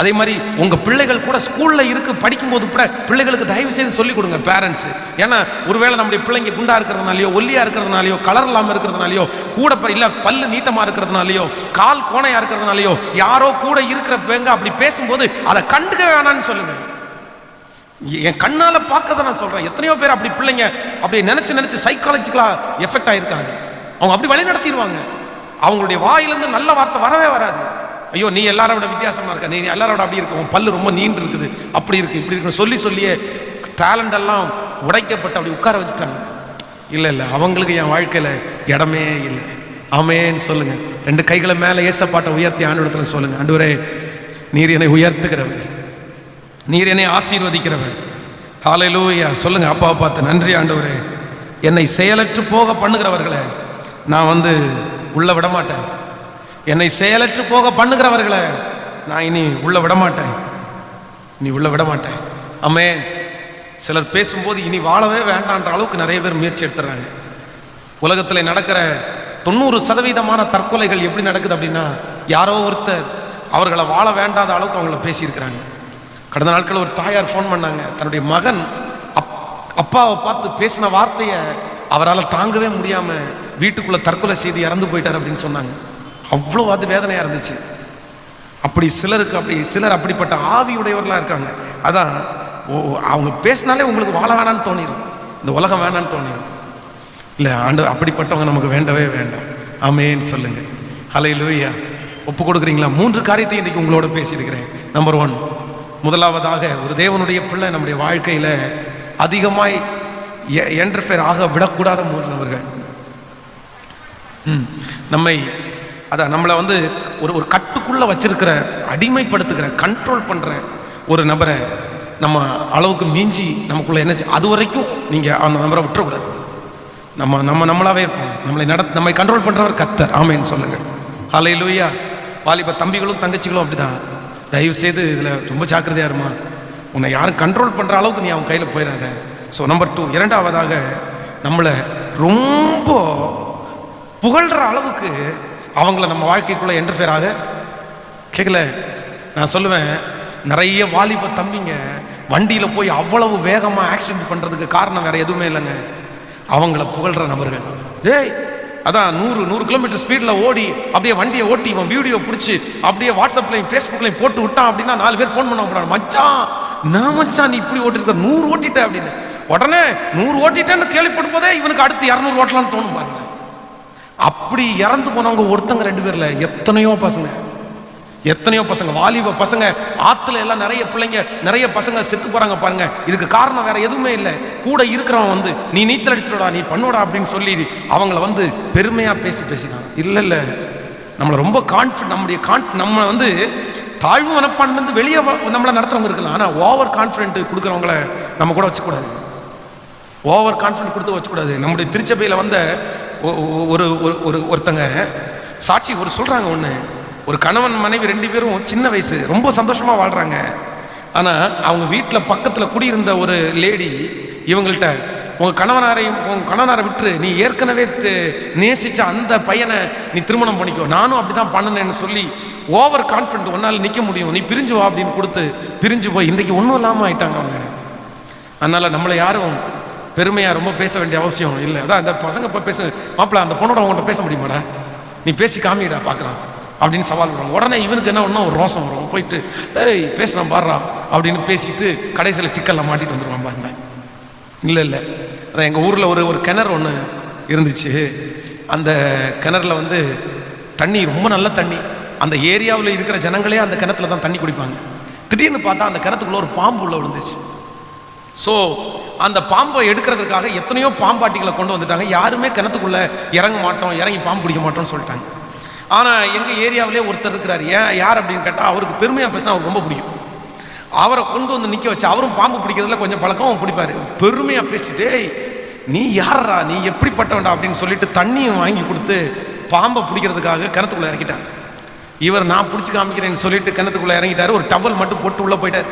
அதே மாதிரி உங்க பிள்ளைகள் கூட ஸ்கூல்ல படிக்கும்போது கூட பிள்ளைகளுக்கு தயவு செய்து சொல்லிக் கொடுங்க பேரண்ட்ஸ். ஏன்னா ஒருவேளை நம்முடைய பிள்ளைங்க குண்டா இருக்கிறதுனாலயோ, ஒல்லியா இருக்கிறதுனாலயோ, கலர் இல்லாம இருக்கிறதுனாலயோ, கூட இல்ல பல்லு நீட்டமா இருக்கிறதுனாலயோ, கால் கோணையா இருக்கிறதுனாலயோ, யாரோ கூட இருக்கிறவங்க அப்படி பேசும்போது அதை கண்டுக்க வேணாம்னு சொல்லுங்க. என் கண்ணால பார்க்கறத நான் சொல்றேன். எத்தனையோ பேர் அப்படி பிள்ளைங்க அப்படி நினைச்சு சைக்காலஜிக்கலா எஃபெக்ட் ஆயிருக்காங்க. அவங்க அப்படி வழி நடத்திடுவாங்க. அவங்களுடைய வாயிலிருந்து நல்ல வார்த்தை வரவே வராது. ஐயோ நீ எல்லாரை விட வித்தியாசமா இருக்க, நீ எல்லாரோட அப்படி இருக்க, உன் பல்லு ரொம்ப நீண்டு இருக்குது, அப்படி இருக்கு இப்படி இருக்கு சொல்லியே டேலண்ட் எல்லாம் உடைக்கப்பட்டு அப்படி உட்கார வச்சுட்டாங்க. இல்லை அவங்களுக்கு என் வாழ்க்கையில இடமே இல்லை. ஆமென் சொல்லுங்க. ரெண்டு கைகளை மேல ஏசப்பாட்டை உயர்த்தி ஆண்டவரத்துல சொல்லுங்க, ஆண்டவரே நீர் என்னை உயர்த்துகிறவர், நீர் என்னை ஆசீர்வதிக்கிறவர். ஹல்லேலூயா சொல்லுங்க. அப்பாவை பார்த்து நன்றி ஆண்டவரே, என்னை செயலற்று போக பண்ணுகிறவர்களை நான் உள்ள விட மாட்டேன். என்னை செயலற்று போக பண்ணுகிறவர்களை நான் இனி உள்ள விட மாட்டேன். ஆமென். சிலர் பேசும்போது இனி வாழவே வேண்டான்ற அளவுக்கு நிறைய பேர் முயற்சி எடுத்துறாங்க. உலகத்தில் நடக்கிற 90% தற்கொலைகள் எப்படி நடக்குது அப்படின்னா, யாரோ ஒருத்தர் அவர்களை வாழ வேண்டாத அளவுக்கு அவங்கள பேசியிருக்கிறாங்க. கடந்த நாட்கள் ஒரு தாயார் ஃபோன் பண்ணாங்க. தன்னுடைய மகன் அப்பாவை பார்த்து பேசின வார்த்தையை அவரால் தாங்கவே முடியாம வீட்டுக்குள்ள தற்கொலை செய்து இறந்து போயிட்டார் அப்படின்னு சொன்னாங்க. அவ்வளோ அது வேதனையா இருந்துச்சு. அப்படி சிலர் அப்படிப்பட்ட ஆவியுடையவர்களா இருக்காங்க. அதான் அவங்க பேசினாலே உங்களுக்கு வாழ வேணான்னு தோணிடும், இந்த உலகம் வேணான்னு தோணிடும். இல்லை ஆண்டு அப்படிப்பட்டவங்க நமக்கு வேண்டவே வேண்டாம். ஆமேன்னு சொல்லுங்க. ஹல்லேலூயா. ஒப்பு கொடுக்குறீங்களா? 3 காரியத்தை இன்றைக்கு உங்களோட பேசியிருக்கிறேன். நம்பர் 1, முதலாவதாக ஒரு தேவனுடைய பிள்ளை நம்முடைய வாழ்க்கையில அதிகமாய் என்டர்ஃபியர் ஆக விடக்கூடாத 3 நபர்கள். நம்மளை வந்து ஒரு கட்டுக்குள்ள வச்சிருக்கிற, அடிமைப்படுத்துகிற, கண்ட்ரோல் பண்ற ஒரு நபரை நம்ம அளவுக்கு மீஞ்சி நமக்குள்ள என்ன அது வரைக்கும் நீங்க அந்த நபரை விட்டுறக்கூடாது. நம்மளாவே இருப்போம். நம்மை கண்ட்ரோல் பண்றவர் கர்த்தர். ஆமென் சொல்லுங்க. ஹல்லேலூயா. வாலிப தம்பிகளும் தங்கச்சிகளும் அப்படிதான். தயவு செய்து இதுல ரொம்ப ஜாக்கிரதையா இருமா. உன்னை யாரும் கண்ட்ரோல் பண்ற அளவுக்கு நீ அவன் கையில போயிடாத. ஸோ நம்பர் 2, இரண்டாவதாக நம்மளை ரொம்ப புகழ்ற அளவுக்கு அவங்கள நம்ம வாழ்க்கைக்குள்ள என்டர்ஃபியர் ஆக கேட்கல. நான் சொல்லுவேன், நிறைய வாலிப தம்பிங்க வண்டியில போய் அவ்வளவு வேகமா ஆக்சிடென்ட் பண்றதுக்கு காரணம் வேற எதுவுமே இல்லைங்க, அவங்கள புகழ்ற நபர்கள். அதான் 100 கிலோமீட்டர் ஸ்பீட்ல ஓடி அப்படியே வண்டியை ஓட்டி இவன் வீடியோ பிடிச்சி அப்படியே வாட்ஸ்அப்லையும் ஃபேஸ்புக்லையும் போட்டு விட்டான் அப்படின்னா 4 பேர் ஃபோன் பண்ண மச்சான் நீ இப்படி ஓட்டிருக்க, 100 ஓட்டிட்ட அப்படின்னு. உடனே 100 ஓட்டிட்டேன்னு கேள்விப்படும் போதே இவனுக்கு அடுத்து 200 ஓட்டலான்னு தோணும் பாருங்க. அப்படி இறந்து போனவங்க ஒருத்தங்க 2 பேர்ல எத்தனையோ பசங்க வாலிப பசங்க ஆத்துல எல்லாம் நிறைய பசங்க செத்து போறாங்க பாருங்க. இதுக்கு காரணம் வேற எதுவுமே இல்லை, கூட இருக்கிறவன் வந்து நீ நீச்சல் அடிச்சிடா, நீ பண்ணோடா அப்படின்னு சொல்லி அவங்கள வந்து பெருமையா பேசிதான். இல்ல நம்மளை ரொம்ப நம்ம வந்து தாழ்வு மனப்பான்மை வந்து வெளியே நம்மளை நடத்துறவங்க இருக்கலாம். ஆனா ஓவர் கான்ஃபிடென்ட் கொடுக்குறவங்கள நம்ம கூட வச்சுக்கூடாது. ஓவர் கான்ஃபிடென்ட் கொடுத்து வச்சுக்கூடாது. நம்முடைய திருச்சபையில வந்த ஒருத்தங்க சாட்சி சொல்றாங்க. ஒரு கணவன் மனைவி 2 பேரும் சின்ன வயசு, ரொம்ப சந்தோஷமா வாழ்றாங்க. ஆனா அவங்க வீட்டில் பக்கத்துல குடியிருந்த ஒரு லேடி இவங்கள்ட்ட, உங்க கணவனாரை விட்டு நீ ஏற்கனவே நேசிச்ச அந்த பையனை நீ திருமணம் பண்ணிக்கோ, நானும் அப்படிதான் பண்ணனேன்னு சொல்லி ஓவர் கான்ஃபிடென்ட், உன்னால நிக்க முடியும், நீ பிரிஞ்சு வா அப்படின்னு கொடுத்து பிரிஞ்சு போய் இன்றைக்கு ஒன்றும் இல்லாம ஆயிட்டாங்க அவங்க. அதனால நம்மளை யாரும் பெருமையா ரொம்ப பேச வேண்டிய அவசியம் இல்லை. அதான் அந்த பசங்க போய் பேச, மாப்பிள்ள அந்த பொண்ணோட அவங்கள்ட்ட பேச முடியுமாடா, நீ பேசி காமிடா பார்க்கலாம் அப்படின்னு சவால் விடுறாங்க. உடனே இவனுக்கு என்ன ஒன்றும் ஒரு ரோசம் வரும், போயிட்டு பேசுறான் பாடுறா அப்படின்னு பேசிட்டு கடைசியில் சிக்கல்ல மாட்டிட்டு வந்துடுவான் பாருங்க. இல்லை அதான் எங்கள் ஊரில் ஒரு கிணறு ஒன்று இருந்துச்சு. அந்த கிணறுல வந்து தண்ணி ரொம்ப நல்ல தண்ணி. அந்த ஏரியாவில் இருக்கிற ஜனங்களே அந்த கிணத்துல தான் தண்ணி குடிப்பாங்க. திடீர்னு பார்த்தா அந்த கிணத்துக்குள்ள ஒரு பாம்பு உள்ள விழுந்துச்சு. ஸோ அந்த பாம்பை எடுக்கிறதுக்காக எத்தனையோ பாம்பாட்டிகளை கொண்டு வந்துட்டாங்க. யாருமே கிணத்துக்குள்ள இறங்க மாட்டோம், இறங்கி பாம்பு பிடிக்க மாட்டோம்னு சொல்லிட்டாங்க. ஆனால் எங்கள் ஏரியாவிலே ஒருத்தர் இருக்கிறார். யார் அப்படின்னு கேட்டால் அவருக்கு பெருமையாக பேசினா அவருக்கு ரொம்ப பிடிக்கும். அவரை கொண்டு வந்து நிற்க வச்சு, அவரும் பாம்பு பிடிக்கிறதுல கொஞ்சம் பழக்கம் பிடிப்பார். பெருமையாக பேசிட்டு, நீ யாரா, நீ எப்படிப்பட்டவன்டா அப்படின்னு சொல்லிட்டு தண்ணியும் வாங்கி கொடுத்து பாம்பை பிடிக்கிறதுக்காக கிணத்துக்குள்ளே இறக்கிட்டாங்க. இவர் நான் பிடிச்சி காமிக்கிறேன்னு சொல்லிட்டு கிணத்துக்குள்ளே இறங்கிட்டாரு. ஒரு டவல் மட்டும் போட்டு உள்ளே போயிட்டார்.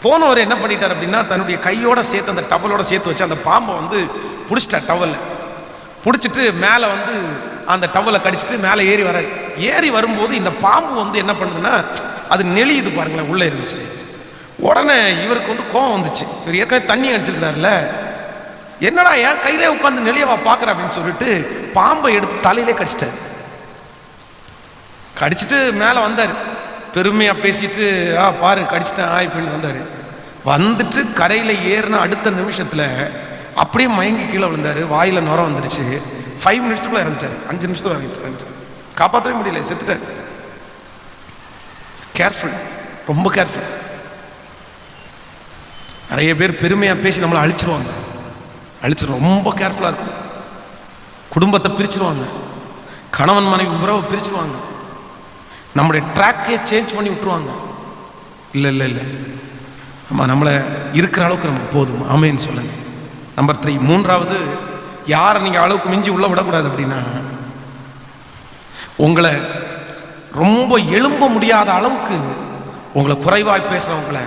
போனவர் என்ன பண்ணிட்டார் அப்படின்னா, தன்னுடைய கையோட சேர்த்து அந்த டவலோட சேர்த்து வச்சு அந்த பாம்பை வந்து பிடிச்சிட்டார். டவலில் பிடிச்சிட்டு மேலே வந்து அந்த டவலை கடிச்சிட்டு மேலே ஏறி வரும்போது இந்த பாம்பு வந்து என்ன பண்ணுதுன்னா, அது நெளியுது பாருங்களேன், உள்ளே இருந்துச்சு. உடனே இவருக்கு வந்து கோவம் வந்துச்சு. இவர் ஏற்கனவே தண்ணி அடிச்சிருக்கிறாருல, என்னடா என் கையிலே உட்காந்து நெளியவா பார்க்குற அப்படின்னு சொல்லிட்டு பாம்பை எடுத்து தலையிலே கடிச்சிட்டு மேலே வந்தார். பெருமையாக பேசிட்டு பாரு கடிச்சிட்டேன் இப்படின்னு வந்தார். வந்துட்டு கரையில் ஏறின அடுத்த நிமிஷத்தில் அப்படியே மயங்கி கீழே விழுந்தார். வாயில் நுரம் வந்துருச்சு. 5 மினிட்ஸ்க்குள்ள இறந்துட்டார். 5 நிமிஷத்துல இறந்துட்டார். காப்பாற்றவே முடியல, செத்துட்டார். கேர்ஃபுல், ரொம்ப கேர்ஃபுல். நிறைய பேர் பெருமையாக பேசி நம்மளை அழிச்சிருவாங்க. ரொம்ப கேர்ஃபுல்லாக இருக்கும். குடும்பத்தை பிரிச்சிருவாங்க, கணவன் மனைவி உறவை பிரிச்சிருவாங்க, நம்முடைய ட்ராக்கே சேஞ்ச் பண்ணி விட்டுருவாங்க. இல்லை நம்மளை இருக்கிற அளவுக்கு நமக்கு போதும். ஆமேன்னு சொல்லுங்க. நம்பர் 3, மூன்றாவது, யாரை நீங்கள் அளவுக்கு மிஞ்சி உள்ள விடக்கூடாது அப்படின்னா, உங்களை ரொம்ப எழும்ப முடியாத அளவுக்கு உங்களை குறைவாய் பேசுகிறவங்களை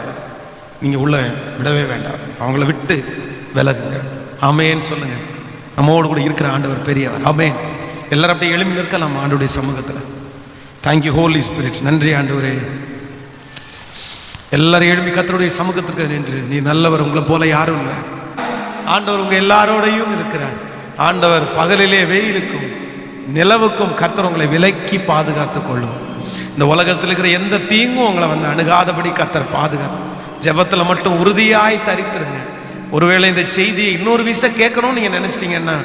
நீங்கள் உள்ள விடவே வேண்டாம். அவங்கள விட்டு விலகுங்க. ஆமேன்னு சொல்லுங்க. நம்மோடு கூட இருக்கிற ஆண்டவர் பெரியவர். ஆமேன். எல்லாரும் அப்படியே எழும்பி நிற்கலாம் ஆண்டவருடைய சமூகத்தில். Thank you holy spirit. நன்றி ஆண்டவரே. எல்லாரும் எழுப்பி கர்த்தருடைய சமூகத்துக்கு நின்று, நீ நல்லவர், உங்களை போல யாரும் இல்லை. ஆண்டவர் உங்க எல்லாரோடையும் இருக்கிறார். ஆண்டவர் பகலிலே வெயிலுக்கும் நிலவுக்கும் கர்த்தர் உங்களை விலக்கி பாதுகாத்துக் கொள்ளும். இந்த உலகத்தில் இருக்கிற எந்த தீங்கும் உங்களை வந்து அணுகாதபடி கர்த்தர் பாதுகாத்து. ஜெபத்தில் மட்டும் உறுதியாய் தரித்திருங்க. ஒருவேளை இந்த செய்தியை இன்னொரு விஷயம் கேட்கணும்னு நீங்கள் நினச்சிட்டிங்கன்னா,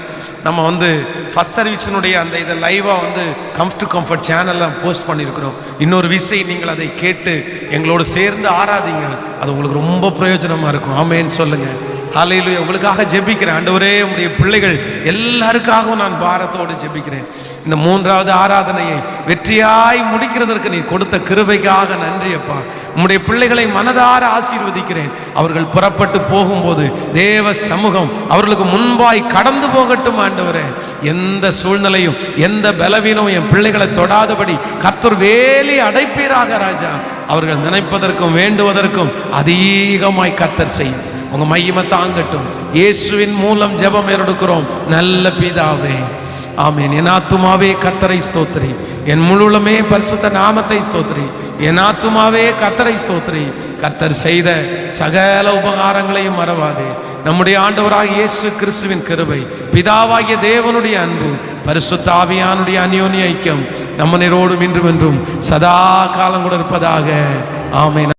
நம்ம வந்து ஃபஸ்ட் சர்வீஸினுடைய அந்த இதை லைவாக வந்து கம்ஃபர்ட் சேனலில் போஸ்ட் பண்ணியிருக்கிறோம். இன்னொரு விஷயம் நீங்கள் அதை கேட்டு எங்களோடு சேர்ந்து ஆராதிங்கள். அது உங்களுக்கு ரொம்ப பிரயோஜனமாக இருக்கும். ஆமேன்னு சொல்லுங்கள். ஹல்லேலூயா. உங்களுக்காக ஜெபிக்கிறேன். ஆண்டவரே, உம்முடைய பிள்ளைகள் எல்லாருக்காகவும் நான் பாரத்தோடு ஜெபிக்கிறேன். இந்த 3வது ஆராதனையை வெற்றியாய் முடிக்கிறதற்கு நீ கொடுத்த கிருபைக்காக நன்றி அப்பா. உம்முடைய பிள்ளைகளை மனதார ஆசீர்வதிக்கிறேன். அவர்கள் புறப்பட்டு போகும்போது தேவ சமூகம் அவர்களுக்கு முன்பாய் கடந்து போகட்டும். ஆண்டவரே, எந்த சூழ்நிலையும் எந்த பலவீனமும் என் பிள்ளைகளை தொடாதபடி கர்த்தர் வேலி அடைப்பீராக ராஜா. அவர்கள் நினைப்பதற்கும் வேண்டுவதற்கும் அதிகமாய் கர்த்தர் செய்யும். உங்க மகிமை தாங்கட்டும். இயேசுவின் மூலம் ஜெபம் எடுக்கிறோம் நல்ல பிதாவே, ஆமென். என் ஆத்துமாவே கர்த்தரை ஸ்தோத்திரி, என் முழுமே பரிசுத்த நாமத்தை ஸ்தோத்திரி. என் ஆத்துமாவே கர்த்தரை ஸ்தோத்திரி. கர்த்தர் செய்த சகல உபகாரங்களையும் மறவாதே. நம்முடைய ஆண்டவராகிய இயேசு கிறிஸ்துவின் கிருபை, பிதாவாகிய தேவனுடைய அன்பு, பரிசுத்த ஆவியானுடைய அந்யோன்ய ஐக்கியம் நம்மனரோடும் இன்றும் என்றும் சதா காலம் கூட இருப்பதாக. ஆமென்.